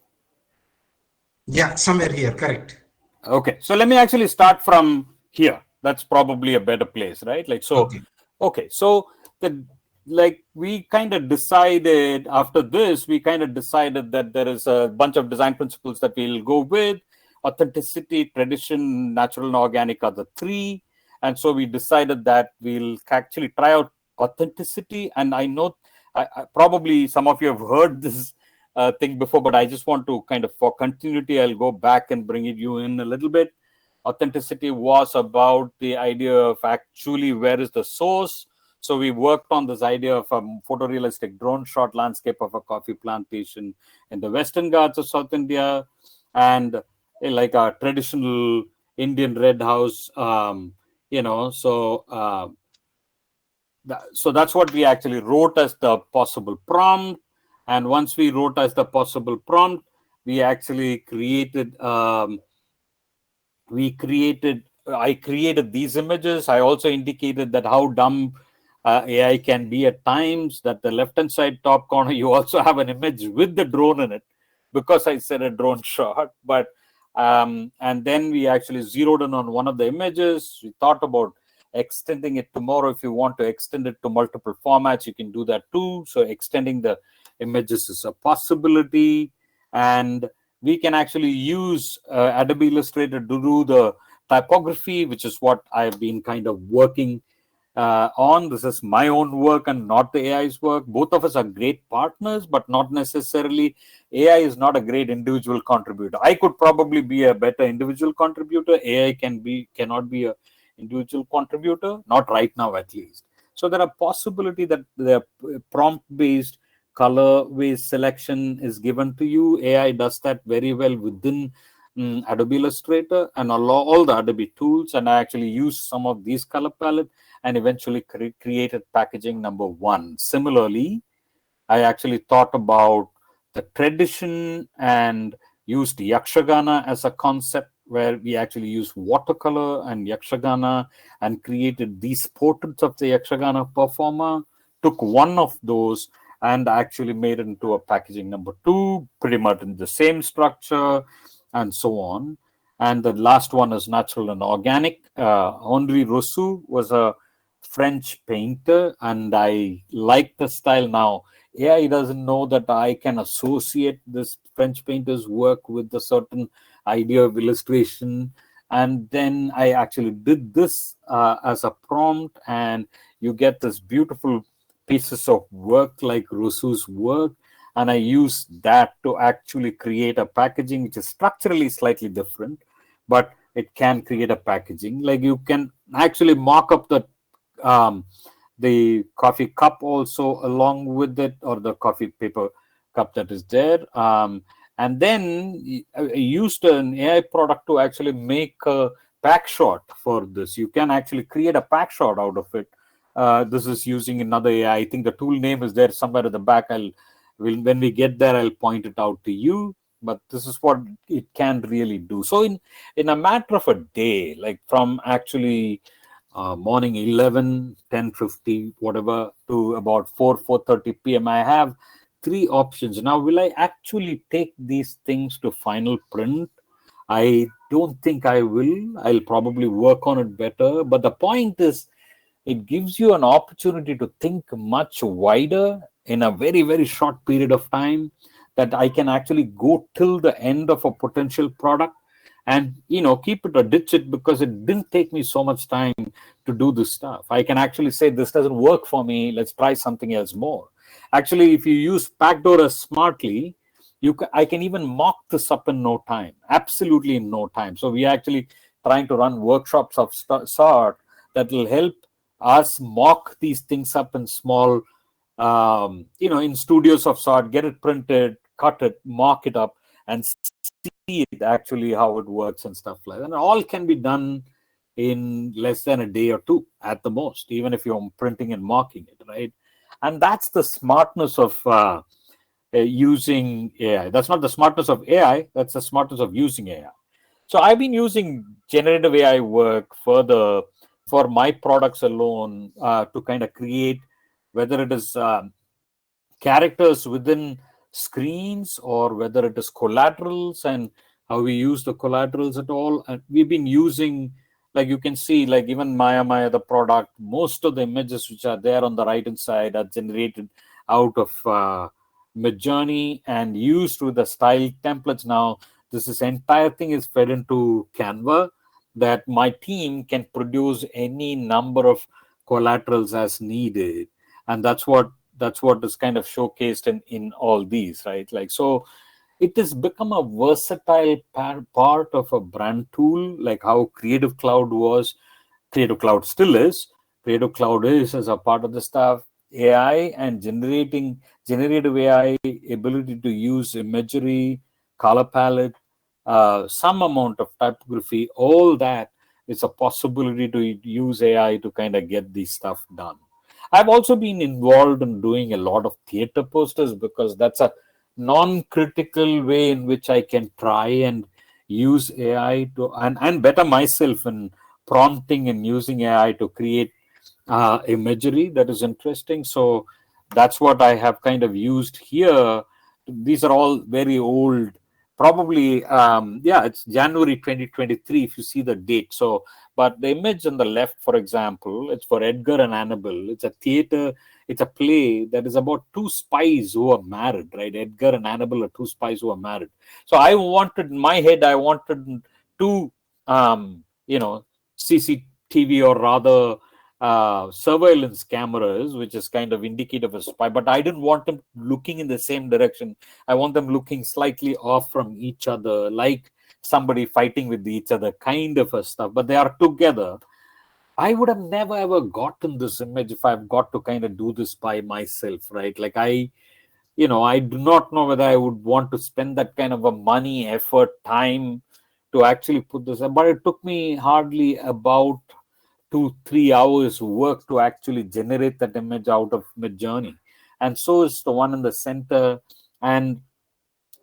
Yeah. Somewhere here. Correct. Okay. So let me actually start from here. That's probably a better place, right? Like so. Okay. So we kind of decided after this, that there is a bunch of design principles that we'll go with. Authenticity, tradition, natural and organic are the three. And so we decided that we'll actually try out authenticity. And I know probably some of you have heard this thing before, but I just want to kind of, for continuity, I'll go back and bring you in a little bit. Authenticity was about the idea of actually where is the source. So we worked on this idea of a photorealistic drone shot landscape of a coffee plantation in the Western Ghats of South India, and like a traditional Indian red house, so that's what we actually wrote as the possible prompt. And once we wrote as the possible prompt, we actually created, I created these images. I also indicated that how dumb AI can be at times, that the left-hand side top corner, you also have an image with the drone in it, because I said a drone shot. But and then we actually zeroed in on one of the images. We thought about extending it tomorrow. If you want to extend it to multiple formats, you can do that too. So extending the images is a possibility. And we can actually use Adobe Illustrator to do the typography, which is what I've been kind of working on. This is my own work and not the AI's work. Both of us are great partners, but not necessarily. AI is not a great individual contributor. I could probably be a better individual contributor. AI cannot be a individual contributor, not right now at least. So there are possibility that the prompt-based color-based selection is given to you. AI does that very well within Adobe Illustrator and all the Adobe tools. And I actually used some of these color palette and eventually created packaging number 1. Similarly, I actually thought about the tradition and used Yakshagana as a concept, where we actually use watercolor and Yakshagana and created these portraits of the Yakshagana performer, took one of those and actually made it into a packaging number 2, pretty much in the same structure and so on. And the last one is natural and organic. Henri Rousseau was a French painter, and I like the style. Now, AI doesn't know that I can associate this French painter's work with a certain idea of illustration. And then I actually did this as a prompt, and you get this beautiful pieces of work like Rousseau's work. And I use that to actually create a packaging which is structurally slightly different, but it can create a packaging. Like you can actually mock up the coffee cup also along with it, or the coffee paper cup that is there. And then I used an AI product to actually make a pack shot for this. You can actually create a pack shot out of it. This is using another AI. I think the tool name is there somewhere at the back. When we get there, I'll point it out to you. But this is what it can really do. So in a matter of a day, like from actually morning 11, 10:50, whatever, to about 4:30 p.m., I have 3 options. Now, will I actually take these things to final print? I don't think I will. I'll probably work on it better. But the point is, it gives you an opportunity to think much wider in a very, very short period of time, that I can actually go till the end of a potential product and, keep it or ditch it, because it didn't take me so much time to do this stuff. I can actually say, this doesn't work for me. Let's try something else more. Actually, if you use Packdora smartly, I can even mock this up in no time, absolutely in no time. So we are actually trying to run workshops of sort that will help us mock these things up in small, in studios of sort, get it printed, cut it, mock it up, and see it actually how it works and stuff like that. And all can be done in less than a day or 2 at the most, even if you're printing and mocking it, right? And that's the smartness of using AI. That's not the smartness of AI, that's the smartness of using AI. So I've been using generative AI work further for my products alone to kind of create, whether it is characters within screens or whether it is collaterals and how we use the collaterals at all. And we've been using, like you can see, like even Maya, the product, most of the images which are there on the right hand side are generated out of Midjourney and used with the style templates. Now, this entire thing is fed into Canva, that my team can produce any number of collaterals as needed, and that's what is kind of showcased in all these, right? Like, so it has become a versatile part of a brand tool, like how Creative Cloud was. Creative Cloud still is. Creative Cloud is as a part of the stuff. AI and generative AI ability to use imagery, color palette, some amount of typography, all that is a possibility to use AI to kind of get this stuff done. I've also been involved in doing a lot of theater posters because that's a non-critical way in which I can try and use AI to and better myself in prompting and using AI to create imagery that is interesting. So that's what I have kind of used here. These are all very old, probably, it's January 2023 if you see the date. So, but the image on the left, for example, it's for Edgar and Annabelle. It's a theater, it's a play that is about two spies who are married, right? Edgar and Annabelle are two spies who are married. So I wanted, in my head, I wanted two, CCTV or rather surveillance cameras, which is kind of indicative of a spy, but I didn't want them looking in the same direction. I want them looking slightly off from each other, like somebody fighting with each other, kind of a stuff, but they are together. I would have never ever gotten this image if I've got to kind of do this by myself, right? Like I do not know whether I would want to spend that kind of a money, effort, time to actually put this, but it took me hardly about 2-3 hours work to actually generate that image out of Midjourney. And so is the one in the center, and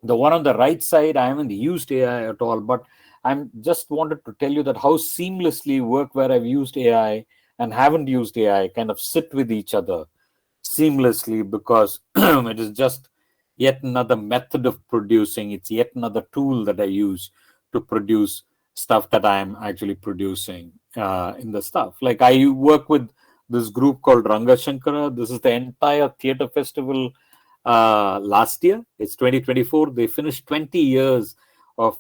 the one on the right side. I haven't used AI at all, but I'm just wanted to tell you that how seamlessly work where I've used AI and haven't used AI kind of sit with each other seamlessly, because it is just yet another method of producing. It's yet another tool that I use to produce stuff that I'm actually producing in the stuff. Like I work with this group called Ranga Shankara. This is the entire theater festival last year. It's 2024. They finished 20 years of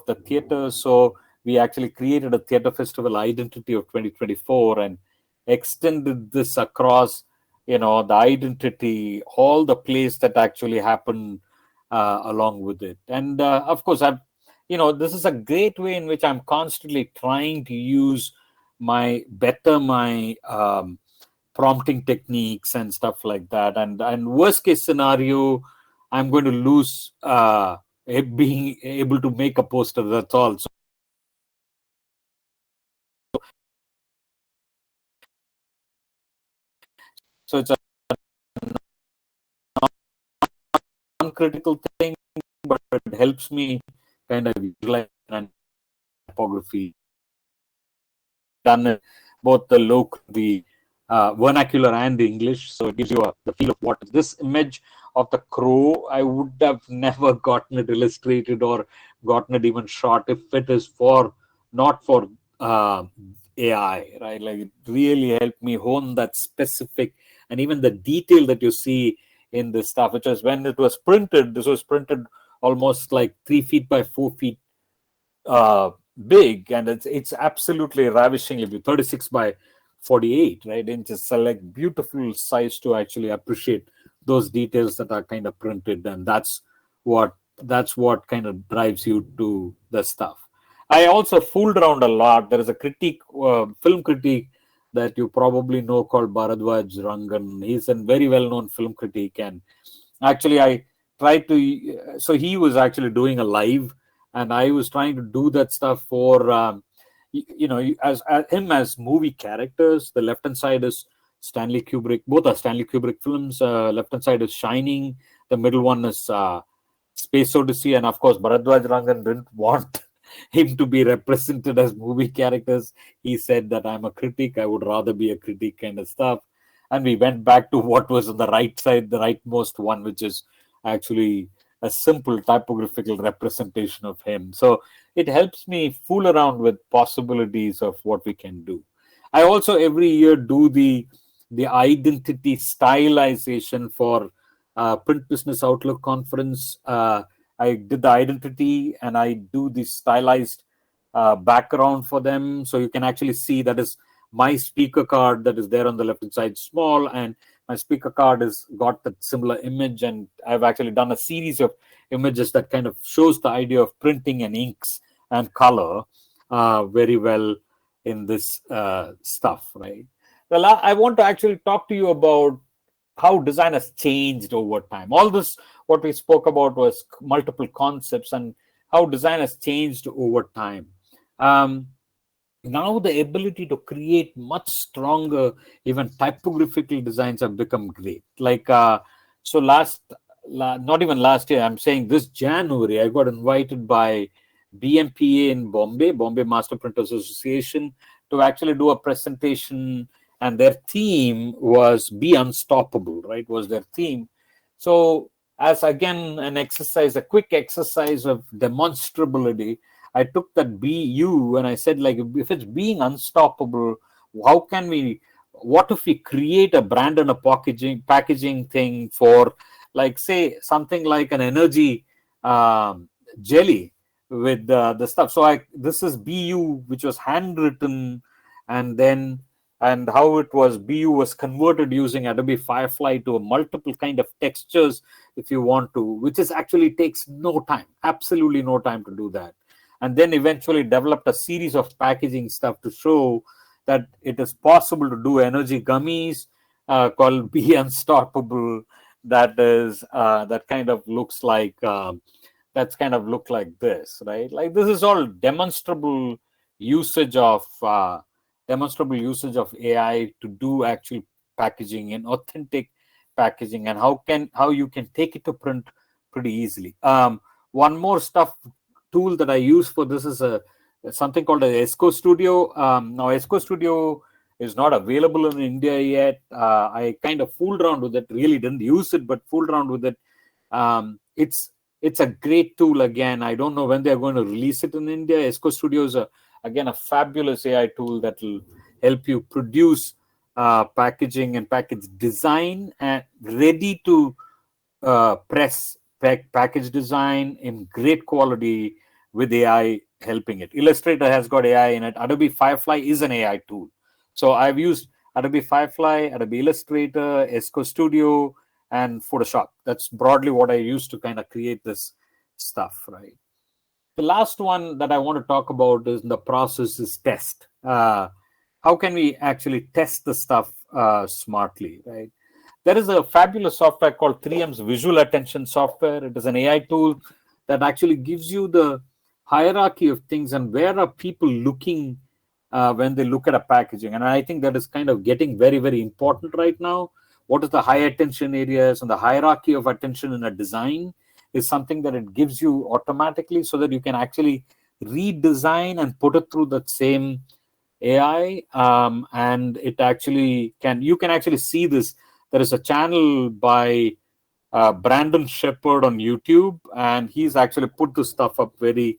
the theater. So we actually created a theater festival identity of 2024 and extended this across, the identity, all the plays that actually happened along with it. And of course, this is a great way in which I'm constantly trying to use my prompting techniques and stuff like that. And worst case scenario, I'm going to lose being able to make a poster. That's all. So it's a non-critical thing, but it helps me kind of utilize typography. Done both the local, the vernacular and the English, so it gives you the feel of what this image of the crow. I would have never gotten it illustrated or gotten it even shot if it is not for AI, right? Like it really helped me hone that specific, and even the detail that you see in this stuff, which was when it was printed. This was printed almost like 3 feet by 4 feet big, and it's absolutely ravishingly 36 by 48, right? Inches. So like beautiful size to actually appreciate those details that are kind of printed, and that's what kind of drives you to the stuff. I also fooled around a lot. There is a critique, film critique that you probably know called Bharadwaj Rangan. He's a very well-known film critique, and actually I tried to. So he was actually doing a live, and I was trying to do that stuff for, as him as movie characters. The left-hand side is Stanley Kubrick. Both are Stanley Kubrick films. Left-hand side is Shining. The middle one is Space Odyssey. And of course, Bharadwaj Rangan didn't want him to be represented as movie characters. He said that I'm a critic. I would rather be a critic kind of stuff. And we went back to what was on the right side, the rightmost one, which is actually a simple typographical representation of him. So it helps me fool around with possibilities of what we can do. I also every year do the identity stylization for Print Business Outlook conference. I did the identity and I do the stylized background for them. So you can actually see that is my speaker card that is there on the left hand side small, and my speaker card has got that similar image, and I've actually done a series of images that kind of shows the idea of printing and inks and color very well in this stuff, right? Well, I want to actually talk to you about how design has changed over time. All this, what we spoke about, was multiple concepts and how design has changed over time. Now the ability to create much stronger, even typographical designs have become great. Like, so not even last year, I'm saying this January, I got invited by BMPA in Bombay Master Printers Association, to actually do a presentation, and their theme was Be Unstoppable, right? Was their theme. So as again, an exercise, a quick exercise of demonstrability, I took that BU and I said, like, if it's being unstoppable, how can we, what if we create a brand and a packaging thing for, like, say, something like an energy jelly with the stuff. So this is BU, which was handwritten, and how it was, BU was converted using Adobe Firefly to a multiple kind of textures if you want to, which is actually takes no time, absolutely no time to do that. And then eventually developed a series of packaging stuff to show that it is possible to do energy gummies called Be Unstoppable. That is that kind of looks like that's kind of look like this, right? Like, this is all demonstrable usage of AI to do actual packaging and authentic packaging, and how you can take it to print pretty easily. One more tool that I use for this is something called a Esco Studio. Now Esco Studio is not available in India yet. I kind of fooled around with it, really didn't use it, but fooled around with it. It's a great tool. Again, I don't know when they're going to release it in India. Esco Studio is again a fabulous AI tool that will help you produce packaging and package design and ready to press package design in great quality with AI helping it. Illustrator has got AI in it. Adobe Firefly is an AI tool. So I've used Adobe Firefly, Adobe Illustrator, Esco Studio, and Photoshop. That's broadly what I use to kind of create this stuff, right? The last one that I want to talk about is the process is test. How can we actually test the stuff smartly, right? There is a fabulous software called 3M's Visual Attention software. It is an AI tool that actually gives you the hierarchy of things and where are people looking when they look at a packaging. And I think that is kind of getting very, very important right now. What is the high attention areas, and the hierarchy of attention in a design is something that it gives you automatically, so that you can actually redesign and put it through that same AI. And it actually you can actually see this. There is a channel by Brandon Shepherd on YouTube, and he's actually put this stuff up very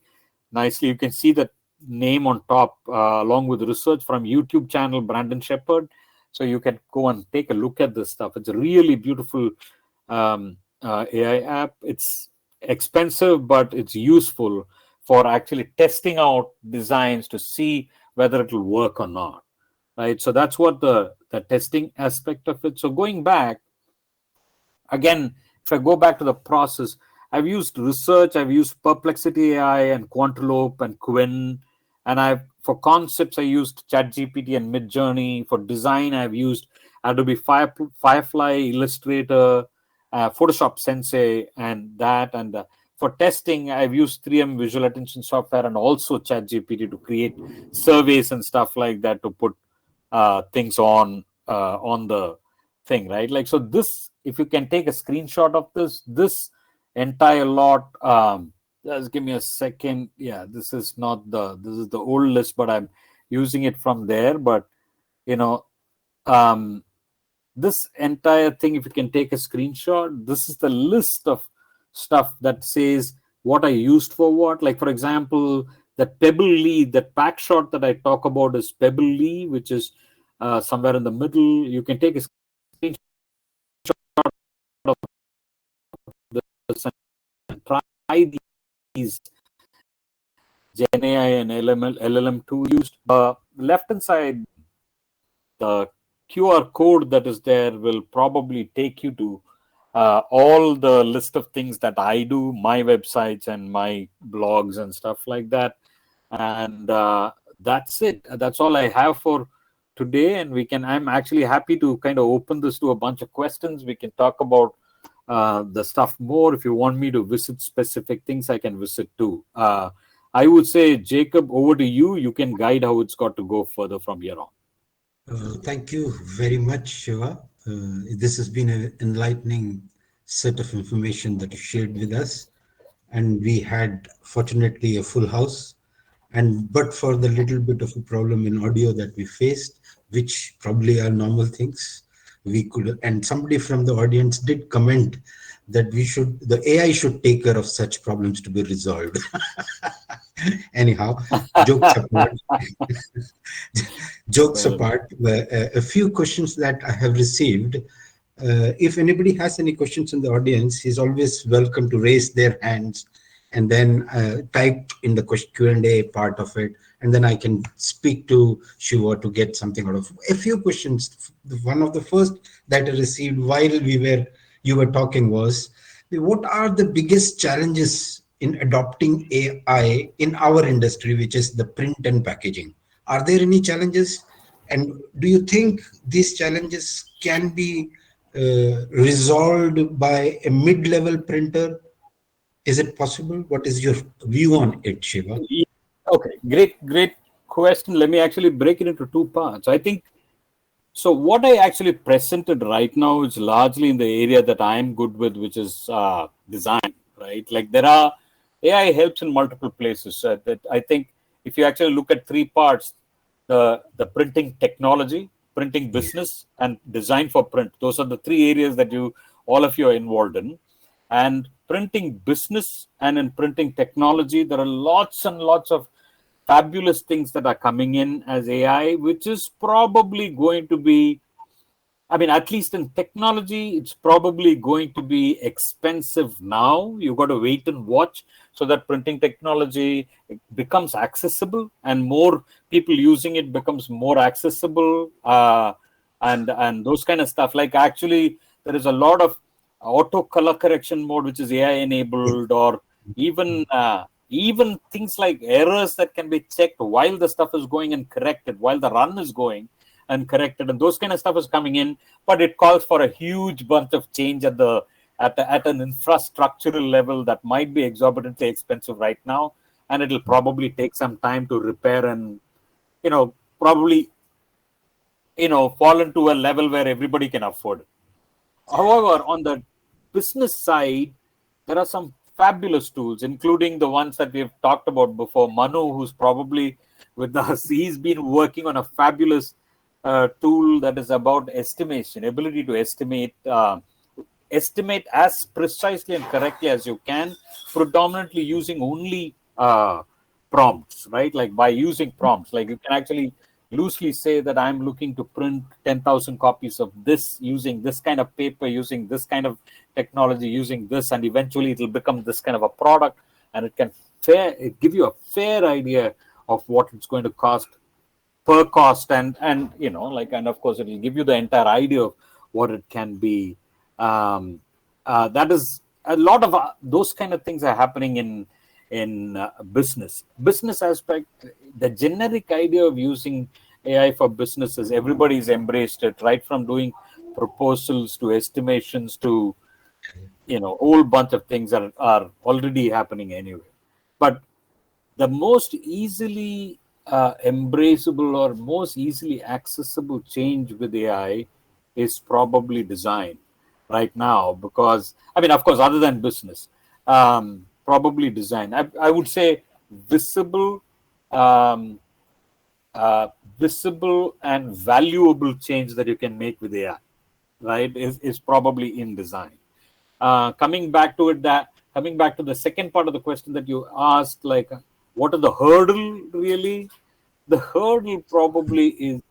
nicely. You can see the name on top along with research from YouTube channel Brandon Shepherd. So you can go and take a look at this stuff. It's a really beautiful AI app. It's expensive, but it's useful for actually testing out designs to see whether it will work or not, right? So that's what the testing aspect of it. So going back, again, if I go back to the process, I've used research, I've used Perplexity AI and Quantilope and Quinn, and for concepts, I used ChatGPT and Midjourney. For design, I've used Adobe Firefly, Illustrator, Photoshop Sensei, and that. And for testing, I've used 3M Visual Attention software and also ChatGPT to create surveys and stuff like that to put things on the thing, right? Like, so this, if you can take a screenshot of this entire lot, just give me a second. Yeah, this is the old list, but I'm using it from there. But this entire thing, if you can take a screenshot, this is the list of stuff that says what I used for what. Like, for example, that Pebble Lee, that pack shot that I talk about is Pebble Lee, which is somewhere in the middle. You can take a screenshot of this and try these GenAI and LLM2 used. Left hand side, the QR code that is there will probably take you to all the list of things that I do, my websites and my blogs and stuff like that. And that's it. That's all I have for today. And I'm actually happy to kind of open this to a bunch of questions. We can talk about the stuff more. If you want me to visit specific things, I can visit too. I would say, Jacob, over to you. You can guide how it's got to go further from here on. Thank you very much, Shiva. This has been an enlightening set of information that you shared with us. And we had, fortunately, a full house. But for the little bit of a problem in audio that we faced, which probably are normal things, we could, and somebody from the audience did comment that the AI should take care of such problems to be resolved. Anyhow, jokes apart, a few questions that I have received. If anybody has any questions in the audience, he's always welcome to raise their hands and then type in the Q&A part of it, and then I can speak to Shiva to get something out of a few questions. One of the first that I received while you were talking was, what are the biggest challenges in adopting AI in our industry, which is the print and packaging? Are there any challenges? And do you think these challenges can be resolved by a mid-level printer? Is it possible? What is your view on it, Shiva? Okay, great question. Let me actually break it into two parts. I think, so what I actually presented right now is largely in the area that I'm good with, which is design, right? Like AI helps in multiple places. That I think if you actually look at three parts, the printing technology, printing business, and design for print. Those are the three areas that all of you are involved in. And printing business and in printing technology, there are lots and lots of fabulous things that are coming in as AI, which is probably going to be, I mean, at least in technology, it's probably going to be expensive now. You've got to wait and watch so that printing technology becomes accessible and more people using it becomes more accessible, and those kind of stuff. Like actually, there is a lot of auto color correction mode, which is AI enabled, or even things like errors that can be checked while the stuff is going and corrected, while the run is going and corrected, and those kind of stuff is coming in. But it calls for a huge bunch of change at an infrastructural level that might be exorbitantly expensive right now, and it'll probably take some time to repair and probably fall into a level where everybody can afford it. However, on the business side, there are some fabulous tools, including the ones that we've talked about before. Manu, who's probably with us, he's been working on a fabulous tool that is about estimation, ability to estimate as precisely and correctly as you can, predominantly using only prompts, right? Like by using prompts, like you can actually loosely say that I'm looking to print 10,000 copies of this using this kind of paper, using this kind of technology, using this, and eventually it will become this kind of a product, and it can give you a fair idea of what it's going to cost per cost, and of course it will give you the entire idea of what it can be. That is a lot of those kind of things are happening in business aspect. The generic idea of using AI for businesses, everybody's embraced it, right from doing proposals to estimations to a whole bunch of things are already happening anyway. But the most easily embraceable or most easily accessible change with AI is probably design right now, because of course, other than business, probably design. I would say visible and valuable change that you can make with AI, right, is probably in design. Coming back to the second part of the question that you asked, like, what are the hurdle really? The hurdle probably is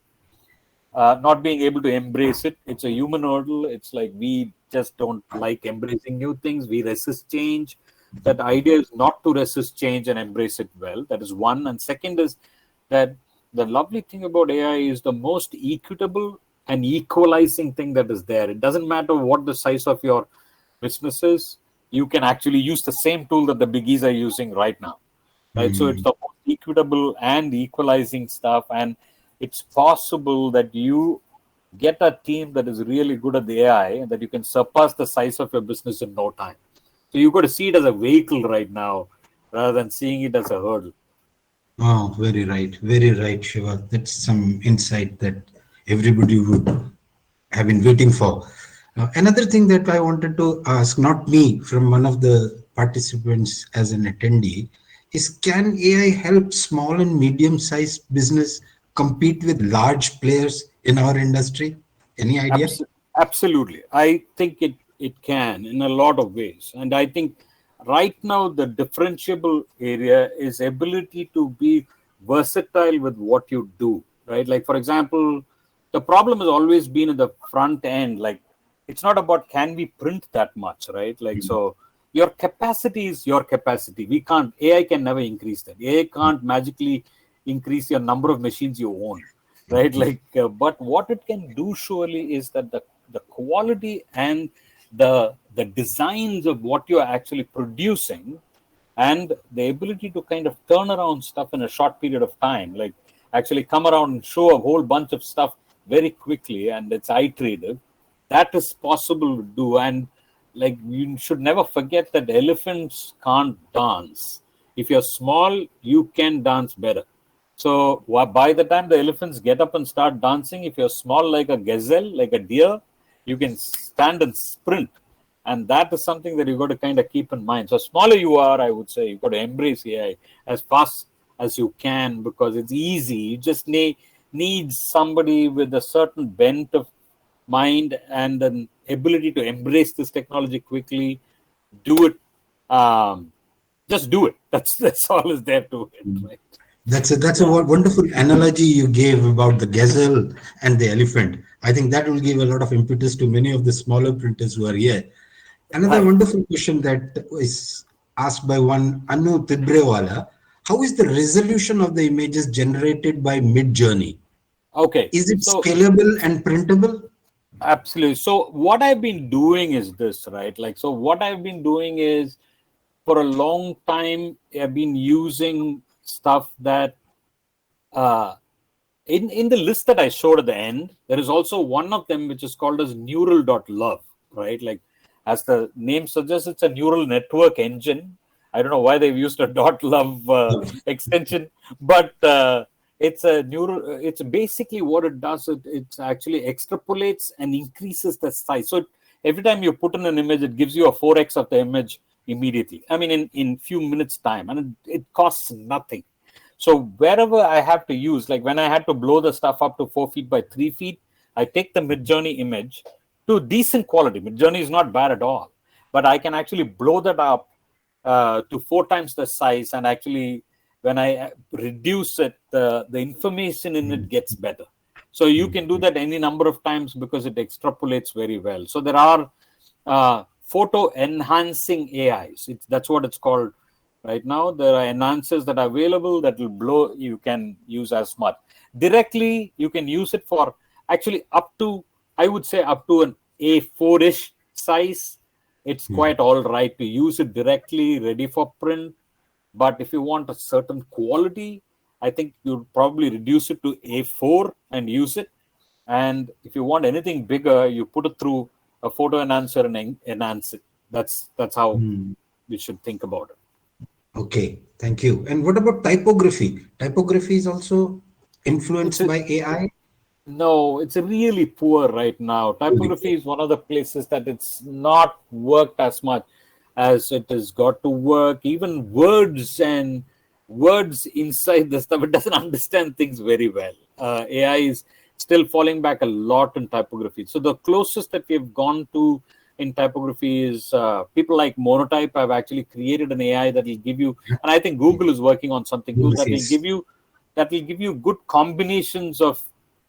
not being able to embrace it. It's a human hurdle. It's like we just don't like embracing new things. We resist change. That idea is not to resist change and embrace it well. That is one. And second is that the lovely thing about AI is the most equitable and equalizing thing that is there. It doesn't matter what the size of your business is. You can actually use the same tool that the biggies are using right now, right? So it's the most equitable and equalizing stuff, and it's possible that you get a team that is really good at the AI and that you can surpass the size of your business in no time. So you've got to see it as a vehicle right now rather than seeing it as a hurdle. Oh, very right, Shiva. That's some insight that everybody would have been waiting for. Another thing that I wanted to ask, not me, from one of the participants as an attendee, is can AI help small and medium-sized business compete with large players in our industry? Any idea? Absolutely. I think it can in a lot of ways. And I think right now the differentiable area is ability to be versatile with what you do, right? Like, for example, the problem has always been in the front end. Like, it's not about can we print that much, right? Like, so your capacity is your capacity. AI can never increase that. AI can't magically increase your number of machines you own, right? Like, but what it can do surely is that the quality and the designs of what you're actually producing and the ability to kind of turn around stuff in a short period of time, like actually come around and show a whole bunch of stuff very quickly, and it's iterative, that is possible to do. And like, you should never forget that elephants can't dance. If you're small, you can dance better. So by the time the elephants get up and start dancing, if you're small like a gazelle, like a deer, you can stand and sprint. And that is something that you've got to kind of keep in mind. So smaller you are, I would say, you've got to embrace AI as fast as you can, because it's easy. You just need somebody with a certain bent of mind and an ability to embrace this technology quickly. Do it. Just do it. That's all is there to it, right? That's a wonderful analogy you gave about the gazelle and the elephant. I think that will give a lot of impetus to many of the smaller printers who are here. Another wonderful question that is asked by one Anu Tibrewala: how is the resolution of the images generated by Midjourney? Okay. Is it scalable and printable? Absolutely. So what I've been doing is this, right? Like, so what I've been doing is, for a long time, I've been using stuff that in the list that I showed at the end, there is also one of them which is called as neural.love, right? Like, as the name suggests, it's a neural network engine. I don't know why they've used a .love extension, but it's basically what it does. It actually extrapolates and increases the size. So every time you put in an image, it gives you a 4x of the image immediately. I mean, in few minutes time, and it costs nothing. So wherever I have to use, like when I had to blow the stuff up to 4 feet by 3 feet, I take the Midjourney image to decent quality. Midjourney is not bad at all, but I can actually blow that up to 4 times the size, and actually when I reduce it, the information in it gets better. So you can do that any number of times because it extrapolates very well. So there are photo enhancing AIs. That's what it's called right now. There are enhancers that are available that will blow. You can use as much directly. You can use it for actually up to, I would say, up to an A4-ish size. It's quite all right to use it directly, ready for print. But if you want a certain quality, I think you'd probably reduce it to A4 and use it. And if you want anything bigger, you put it through a photo enhancer and enhance it. That's how you should think about it. Okay, thank you. And what about typography? Typography is also influenced by AI? No, it's really poor right now. Typography is one of the places that it's not worked as much as it has got to work. Even words inside the stuff, it doesn't understand things very well. AI is still falling back a lot in typography. So the closest that we've gone to in typography is people like Monotype have actually created an AI that will give you, and I think Google is working on something too, that will give you good combinations of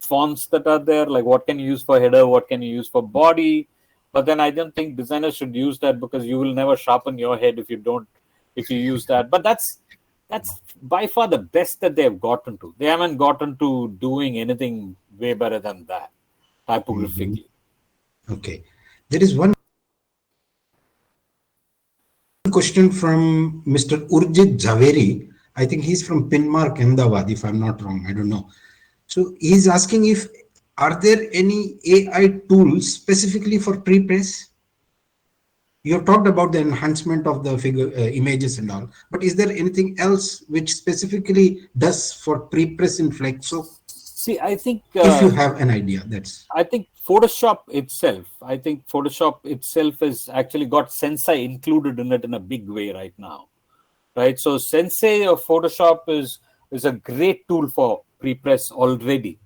fonts that are there, like what can you use for header, what can you use for body. But then I don't think designers should use that, because you will never sharpen your head if you use that. But That's by far the best that they have gotten to. They haven't gotten to doing anything way better than that, typographically. Okay. There is one question from Mr. Urjit Javeri. I think he's from Pinmark, Ahmedabad, if I'm not wrong. I don't know. So he's asking if are there any AI tools specifically for pre-press? You have talked about the enhancement of the figure images and all, but is there anything else which specifically does for pre-press in Flexo? See, I think If you have an idea, that's. I think Photoshop itself has actually got Sensei included in it in a big way right now, right? So Sensei of Photoshop is a great tool for pre-press already.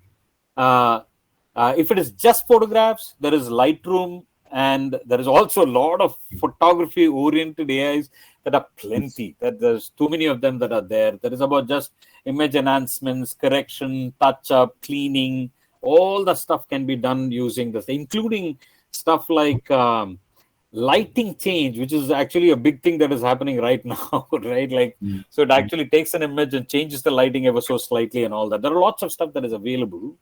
If it is just photographs, there is Lightroom, and there is also a lot of photography-oriented AIs that are plenty. That there's too many of them that are there. That is about just image enhancements, correction, touch-up, cleaning. All the stuff can be done using this, including stuff like lighting change, which is actually a big thing that is happening right now, right? Like, so it actually takes an image and changes the lighting ever so slightly and all that. There are lots of stuff that is available.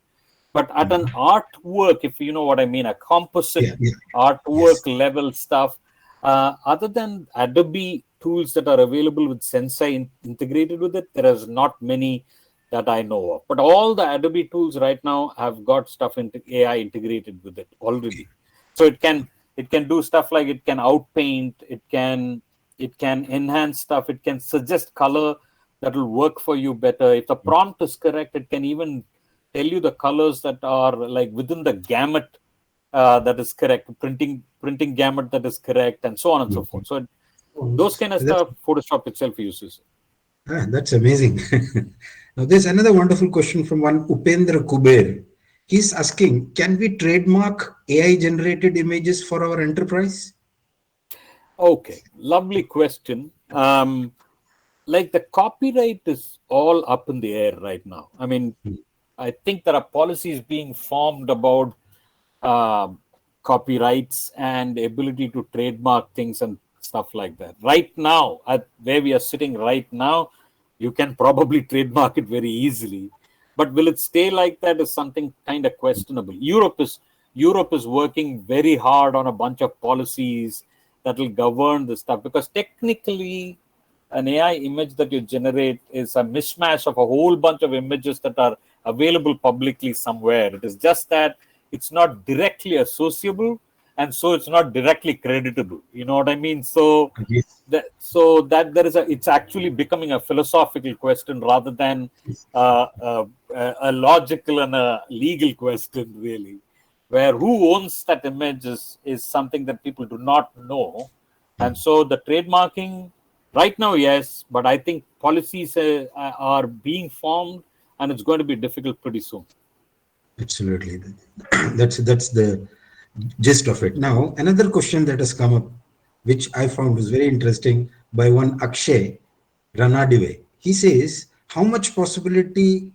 But at an artwork, if you know what I mean, a composite artwork level stuff, other than Adobe tools that are available with Sensei integrated with it, there is not many that I know of. But all the Adobe tools right now have got stuff into AI integrated with it already. So it can do stuff like it can outpaint, it can enhance stuff, it can suggest color that will work for you better. If the prompt is correct, it can even tell you the colors that are like within the gamut that is correct, printing gamut that is correct, and so on and so forth. So those kind of stuff, Photoshop itself uses. That's amazing. Now, there's another wonderful question from one Upendra Kuber. He's asking, can we trademark AI-generated images for our enterprise? Okay, lovely question. Like the copyright is all up in the air right now. I mean, I think there are policies being formed about copyrights and ability to trademark things and stuff like that. Right now, at where we are sitting right now, you can probably trademark it very easily. But will it stay like that is something kind of questionable. Europe is working very hard on a bunch of policies that will govern this stuff, because technically an AI image that you generate is a mishmash of a whole bunch of images that are available publicly somewhere. It is just that it's not directly associable, and so it's not directly creditable. You know what I mean? So it's actually becoming a philosophical question rather than a logical and a legal question, really, where who owns that image is something that people do not know. And so the trademarking right now, yes, but I think policies are being formed, and it's going to be difficult pretty soon. Absolutely. That's the gist of it. Now, another question that has come up, which I found was very interesting, by one Akshay Ranadive. He says, how much possibility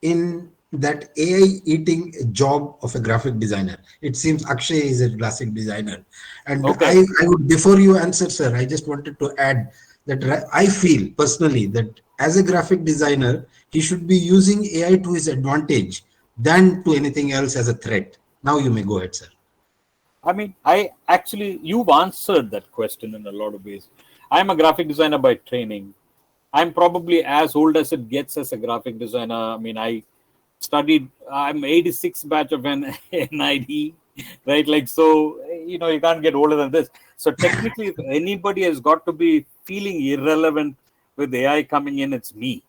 in that AI eating a job of a graphic designer? It seems Akshay is a graphic designer. And Okay. I would, before you answer, sir, I just wanted to add that I feel personally that as a graphic designer, he should be using AI to his advantage than to anything else as a threat. Now you may go ahead, sir. I mean, you've answered that question in a lot of ways. I'm a graphic designer by training. I'm probably as old as it gets as a graphic designer. I mean, I'm 86 batch of an NID, right? Like, so, you know, you can't get older than this. So technically, if anybody has got to be feeling irrelevant with AI coming in, it's me,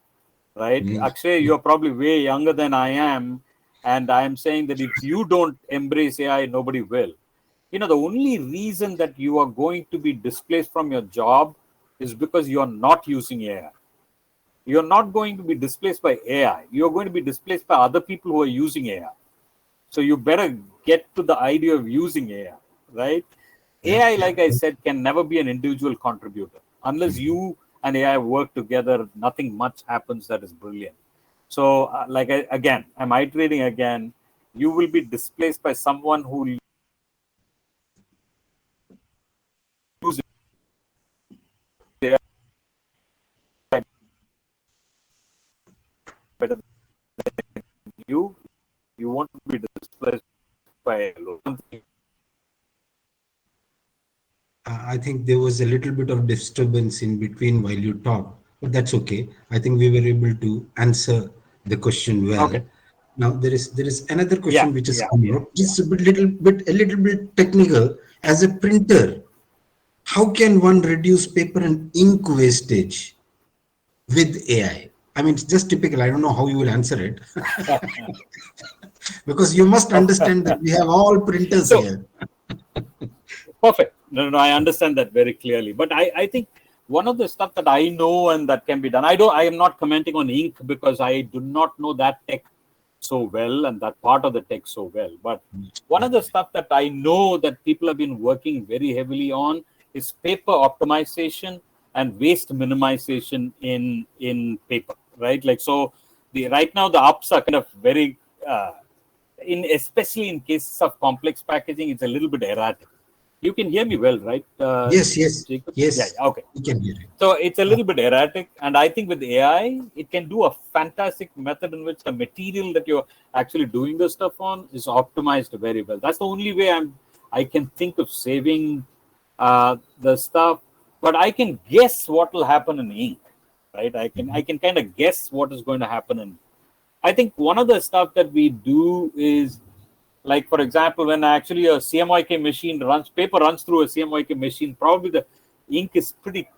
right? Akshay, you're probably way younger than I am. And I'm saying that if you don't embrace AI, nobody will. You know, the only reason that you are going to be displaced from your job is because you are not using AI. You're not going to be displaced by AI. You're going to be displaced by other people who are using AI. So you better get to the idea of using AI, right? AI, like I said, can never be an individual contributor. Unless you and AI work together, nothing much happens that is brilliant. So, I'm iterating again. You will be displaced by someone who uses AI better than you, you won't be displaced by alone. I think there was a little bit of disturbance in between while you talked, but that's okay. I think we were able to answer the question well. Okay. Now there is another Yeah, question which is yeah, coming up. Just a little bit technical. As a printer, how can one reduce paper and ink wastage with AI? I mean, it's just typical. I don't know how you will answer it because you must understand that we have all printers So- here. Perfect. No, I understand that very clearly. But I think one of the stuff that I know and that can be done, I am not commenting on ink because I do not know that tech so well and that part of the tech so well. But one of the stuff that I know that people have been working very heavily on is paper optimization and waste minimization in paper, right? Like, so right now the ups are kind of very, especially in cases of complex packaging, it's a little bit erratic. You can hear me well, right? Yes, Jacob? yes. Yeah, okay. You can hear it. So it's a little bit erratic, and I think with AI, it can do a fantastic method in which the material that you're actually doing the stuff on is optimized very well. That's the only way I can think of saving the stuff. But I can guess what will happen in ink, right? I can kind of guess what is going to happen in. I think one of the stuff that we do is, like, for example, when actually a CMYK machine paper runs through a CMYK machine, probably the ink is pretty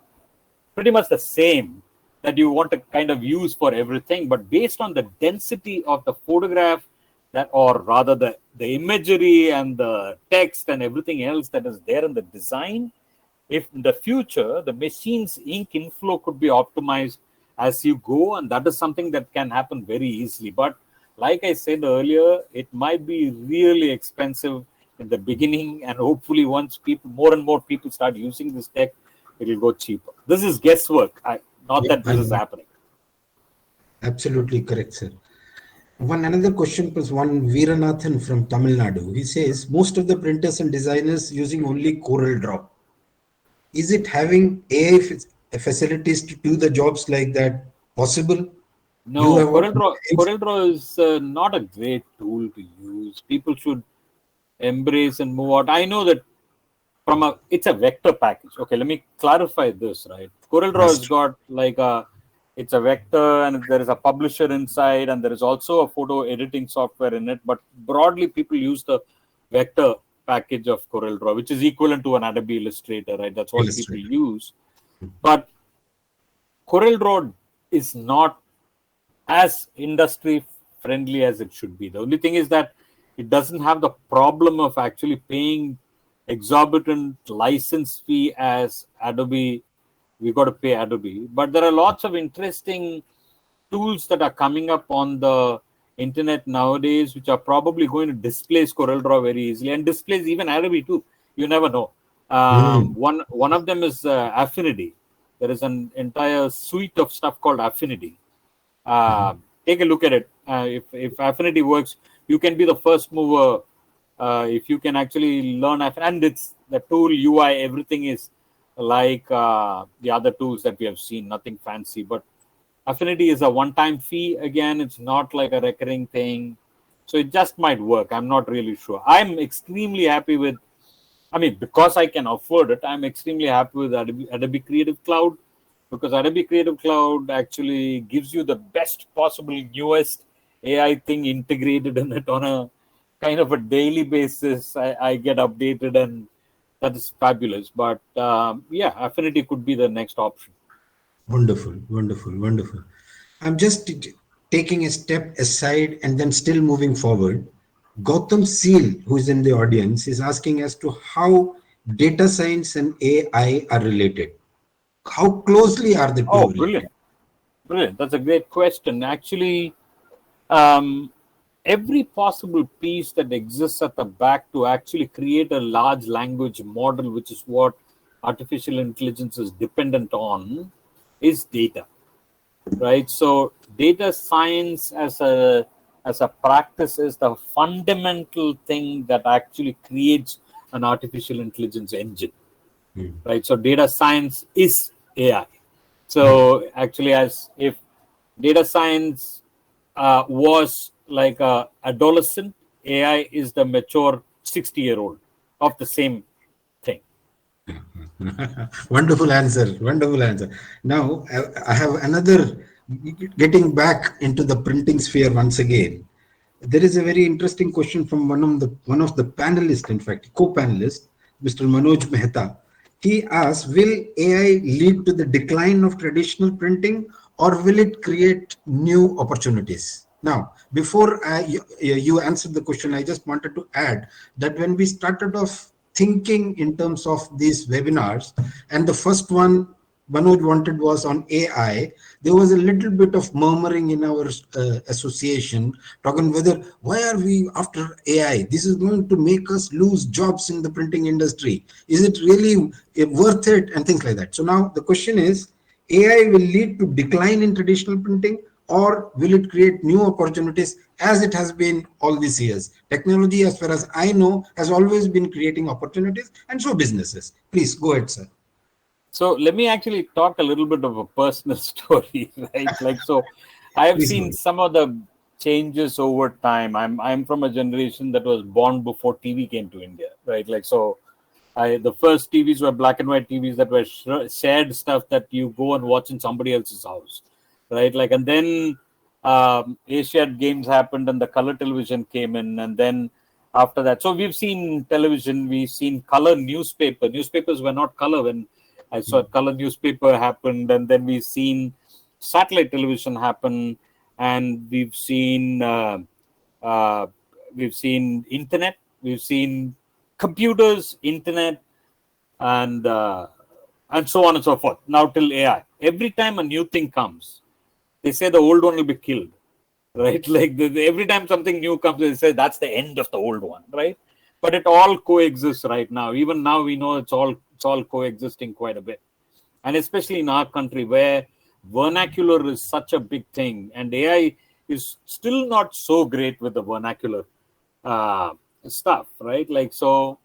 much the same that you want to kind of use for everything. But based on the density of the photograph, or rather the imagery and the text and everything else that is there in the design, if in the future the machine's ink inflow could be optimized as you go, and that is something that can happen very easily. But like I said earlier, it might be really expensive in the beginning, and hopefully once more and more people start using this tech, it will go cheaper. This is guesswork, not that this is happening. Absolutely correct, sir. Another question was one Veeranathan from Tamil Nadu. He says most of the printers and designers using only Corel Draw. Is it having AI facilities to do the jobs like that possible? No, CorelDRAW is not a great tool to use. People should embrace and move out. I know that it's a vector package. Okay, let me clarify this, right? CorelDRAW has got like it's a vector, and there is a publisher inside, and there is also a photo editing software in it. But broadly, people use the vector package of CorelDRAW, which is equivalent to an Adobe Illustrator, right? That's what people use. But CorelDRAW is not as industry friendly as it should be. The only thing is that it doesn't have the problem of actually paying exorbitant license fee as Adobe. We've got to pay Adobe. But there are lots of interesting tools that are coming up on the internet nowadays, which are probably going to displace CorelDRAW very easily, and displace even Adobe too. You never know. One of them is Affinity. There is an entire suite of stuff called Affinity. Take a look at it. If Affinity works, you can be the first mover. If you can actually learn Affinity, and it's the tool UI, everything is like the other tools that we have seen, nothing fancy. But Affinity is a one-time fee. Again, it's not like a recurring thing. So it just might work. I'm not really sure. I'm extremely happy with, because I can afford it, I'm extremely happy with Adobe Creative Cloud, because Adobe Creative Cloud actually gives you the best possible newest AI thing integrated in it on a kind of a daily basis. I get updated, and that is fabulous. But Affinity could be the next option. Wonderful. I'm just taking a step aside and then still moving forward. Gautam Seal, who is in the audience, is asking as to how data science and AI are related. How closely are the two related? Brilliant. That's a great question. Actually, every possible piece that exists at the back to actually create a large language model, which is what artificial intelligence is dependent on, is data, right? So data science as a practice is the fundamental thing that actually creates an artificial intelligence engine, right? So data science is AI. So actually, as if data science was like a adolescent, AI is the mature 60-year-old of the same thing. Wonderful answer. Wonderful answer. Now, I have another, getting back into the printing sphere once again. There is a very interesting question from one of the panelists, in fact, co-panelist, Mr. Manoj Mehta. He asks, will AI lead to the decline of traditional printing, or will it create new opportunities? Now, before you answered the question, I just wanted to add that when we started off thinking in terms of these webinars, and the first one Manoj wanted was on AI, there was a little bit of murmuring in our association, talking whether, why are we after AI? This is going to make us lose jobs in the printing industry. Is it really worth it? And things like that. So now the question is, AI will lead to decline in traditional printing, or will it create new opportunities as it has been all these years? Technology, as far as I know, has always been creating opportunities, and so businesses. Please go ahead, sir. So let me actually talk a little bit of a personal story, right? Like, so I have seen some of the changes over time. I'm from a generation that was born before TV came to India, right? Like, so the first TVs were black and white TVs that were shared stuff that you go and watch in somebody else's house, right? Like, and then Asiad Games happened and the color television came in, and then after that, so we've seen television, we've seen color newspaper. Newspapers were not color when I saw color newspaper happened, and then we've seen satellite television happen, and we've seen internet, we've seen computers, internet, and so on and so forth. Now till AI. Every time a new thing comes, they say the old one will be killed, right? Like every time something new comes, they say that's the end of the old one, right? But it all coexists right now. Even now, we know it's all coexisting quite a bit, and especially in our country where vernacular is such a big thing, and AI is still not so great with the vernacular stuff, right? Like, so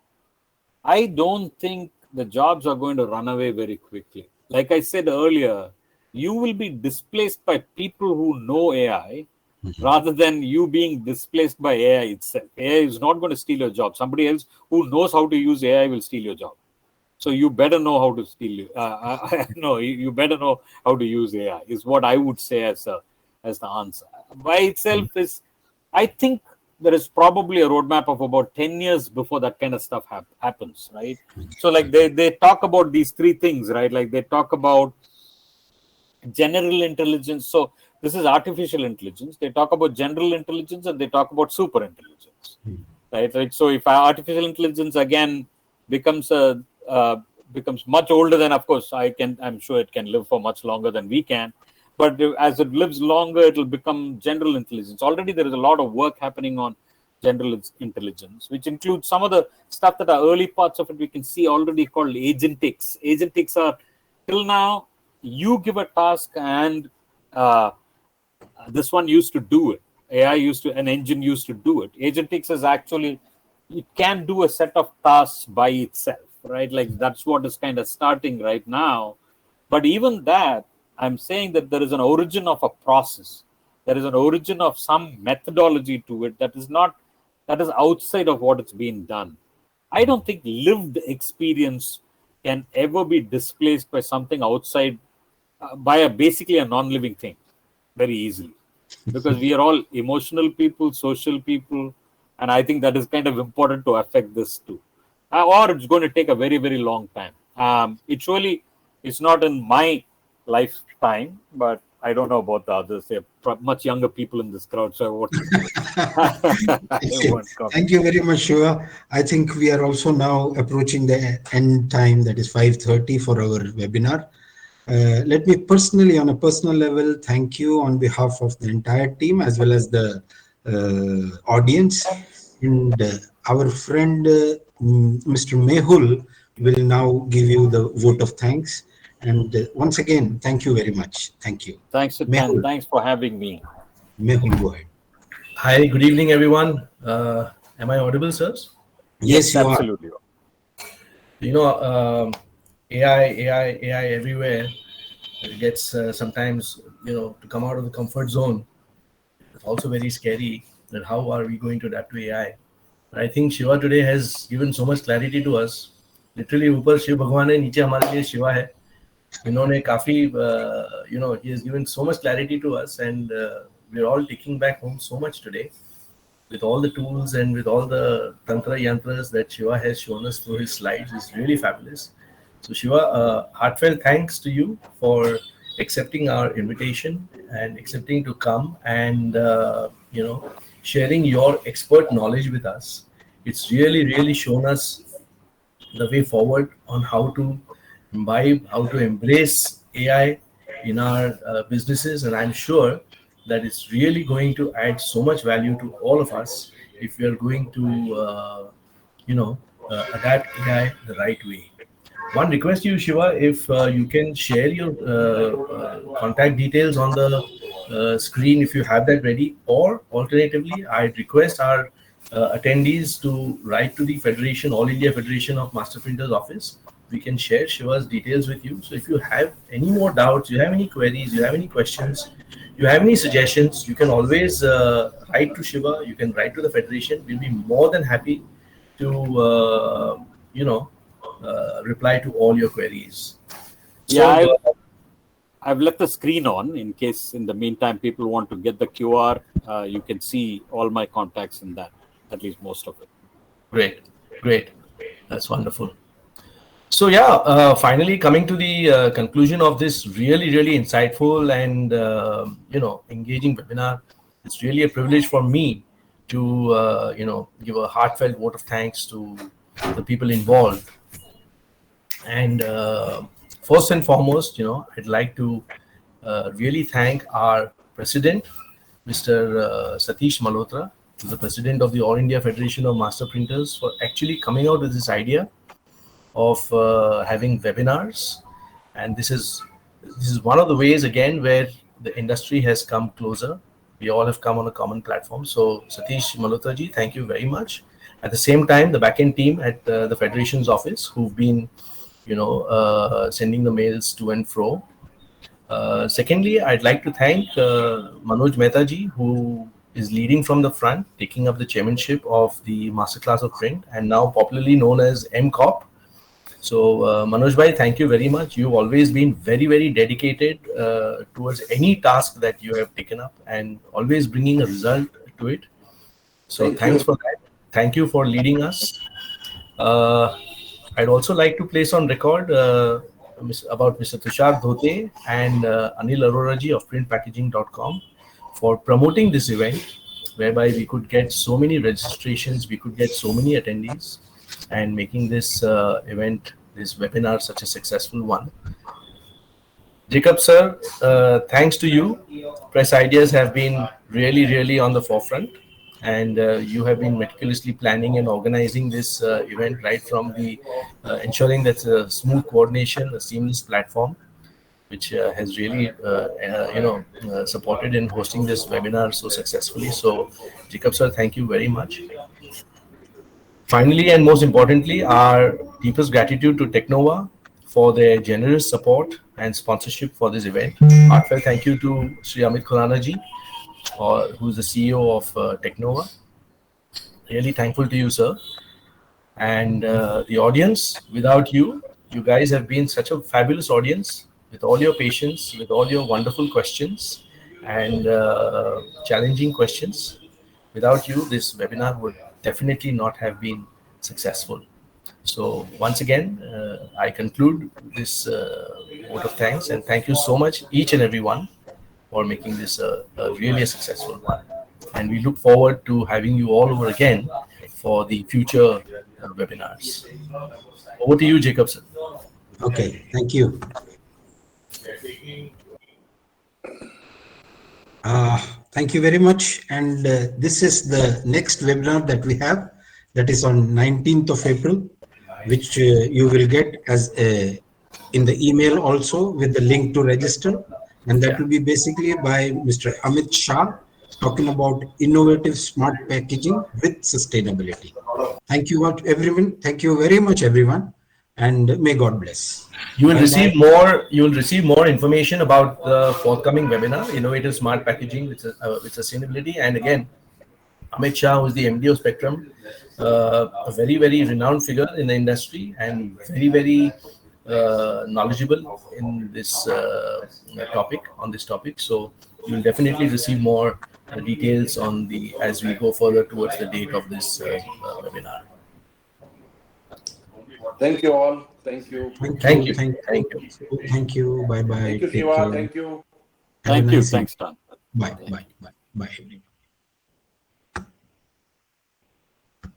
I don't think the jobs are going to run away very quickly. Like I said earlier, you will be displaced by people who know AI rather than you being displaced by AI itself. AI is not going to steal your job. Somebody else who knows how to use AI will steal your job. So you better know how to steal. No, you better know how to use AI. Is what I would say as the answer. By itself is, I think there is probably a roadmap of about 10 years before that kind of stuff happens, right? So like they talk about these three things, right? Like they talk about general intelligence. So this is artificial intelligence. They talk about general intelligence and they talk about super intelligence, right? Like, so if artificial intelligence again becomes much older, then of course I'm sure it can live for much longer than we can. But as it lives longer, it will become general intelligence. Already there is a lot of work happening on general intelligence, which includes some of the stuff that are early parts of it. We can see already called agentics. Agentics are, till now, you give a task and this one used to do it. An engine used to do it. Agentics is actually, it can do a set of tasks by itself, right? Like that's what is kind of starting right now. But even that, I'm saying that there is an origin of a process. There is an origin of some methodology to it that is outside of what is being done. I don't think lived experience can ever be displaced by something outside, by basically a non-living thing very easily. Because we are all emotional people, social people, and I think that is kind of important to affect this too. Or it's going to take a very, very long time. It's not in my lifetime, but I don't know about the others. They're much younger people in this crowd, so I won't. Thank you very much, Shiva. I think we are also now approaching the end time, that is 5:30 for our webinar. Let me personally, on a personal level, thank you on behalf of the entire team as well as the audience. And our friend Mr. Mehul will now give you the vote of thanks. And once again, thank you very much. Thank you. Thanks, Mehul. Thanks for having me. Mehul, go ahead. Hi, good evening, everyone. Am I audible, sirs? Yes, you absolutely. You know, AI everywhere. It gets sometimes, to come out of the comfort zone. It's also very scary that how are we going to adapt to AI. But I think Shiva today has given so much clarity to us. Literally, ऊपर शिव भगवान है, नीचे हमारे लिए शिवा है. इन्होंने काफी, he has given so much clarity to us, and we're all taking back home so much today with all the tools and with all the tantra yantras that Shiva has shown us through his slides. Is really fabulous. So Shiva, heartfelt thanks to you for accepting our invitation and accepting to come and sharing your expert knowledge with us. It's really shown us the way forward on how to imbibe, how to embrace AI in our businesses, and I'm sure that it's really going to add so much value to all of us if we are going to adapt AI the right way. One request to you, Shiva, if you can share your contact details on the screen if you have that ready, or alternatively, I'd request our attendees to write to the Federation, All India Federation of Master Printers office. We can share Shiva's details with you. So if you have any more doubts, you have any queries, you have any questions, you have any suggestions, you can always write to Shiva, you can write to the Federation. We'll be more than happy to, reply to all your queries. Yeah, I've left the screen on in case in the meantime people want to get the QR. You can see all my contacts in that, at least most of it. Great. That's wonderful. So yeah, finally coming to the conclusion of this really insightful and engaging webinar. It's really a privilege for me to give a heartfelt vote of thanks to the people involved. And first and foremost, I'd like to really thank our president, Mr. Satish Malhotra, the president of the All India Federation of Master Printers, for actually coming out with this idea of having webinars. And this is one of the ways, again, where the industry has come closer. We all have come on a common platform. So Satish Malhotra ji, thank you very much. At the same time, the backend team at the Federation's office, who've been sending the mails to and fro. Secondly, I'd like to thank Manoj Mehta ji, who is leading from the front, taking up the chairmanship of the Masterclass of Print, and now popularly known as MCOP. So Manoj bhai, thank you very much. You've always been very dedicated towards any task that you have taken up, and always bringing a result to it. So thanks for that. Thank you for leading us. I'd also like to place on record about Mr. Tushar Dhote and Anil Arora ji of printpackaging.com for promoting this event, whereby we could get so many registrations, we could get so many attendees, and making this event, this webinar, such a successful one. Jacob sir, thanks to you, Press Ideas have been really on the forefront, and you have been meticulously planning and organizing this event right from the ensuring that a smooth coordination, a seamless platform, which has really supported in hosting this webinar so successfully. So Jacob sir, thank you very much. Finally, and most importantly, our deepest gratitude to Technova for their generous support and sponsorship for this event. Heartfelt thank you to Sri Amit Khurana ji, who's the CEO of Technova. Really thankful to you, sir. And the audience, without you, you guys have been such a fabulous audience with all your patience, with all your wonderful questions and challenging questions. Without you, this webinar would definitely not have been successful. So once again, I conclude this vote of thanks, and thank you so much, each and every one, for making this a really successful one. And we look forward to having you all over again for the future webinars. Over to you, Jacob sir. Okay, thank you. Thank you very much. And this is the next webinar that we have, that is on 19th of April, which you will get as in the email also with the link to register. And that will be basically by Mr. Amit Shah, talking about innovative smart packaging with sustainability. Thank you everyone. Thank you very much, everyone, and may God bless. You will Bye-bye. receive more. You will receive more information about the forthcoming webinar, Innovative Smart Packaging with Sustainability. And again, Amit Shah, who is the MD of Spectrum, a very, very renowned figure in the industry and very, very knowledgeable in this topic. So you will definitely receive more details on as we go further towards the date of this webinar. Thank you all. Thank you. Thank you. Thank you. Bye bye. Thank you, Shiva. Thank you. Have a Thank you. nice Thanks, Don. Bye. Bye. Bye. Bye.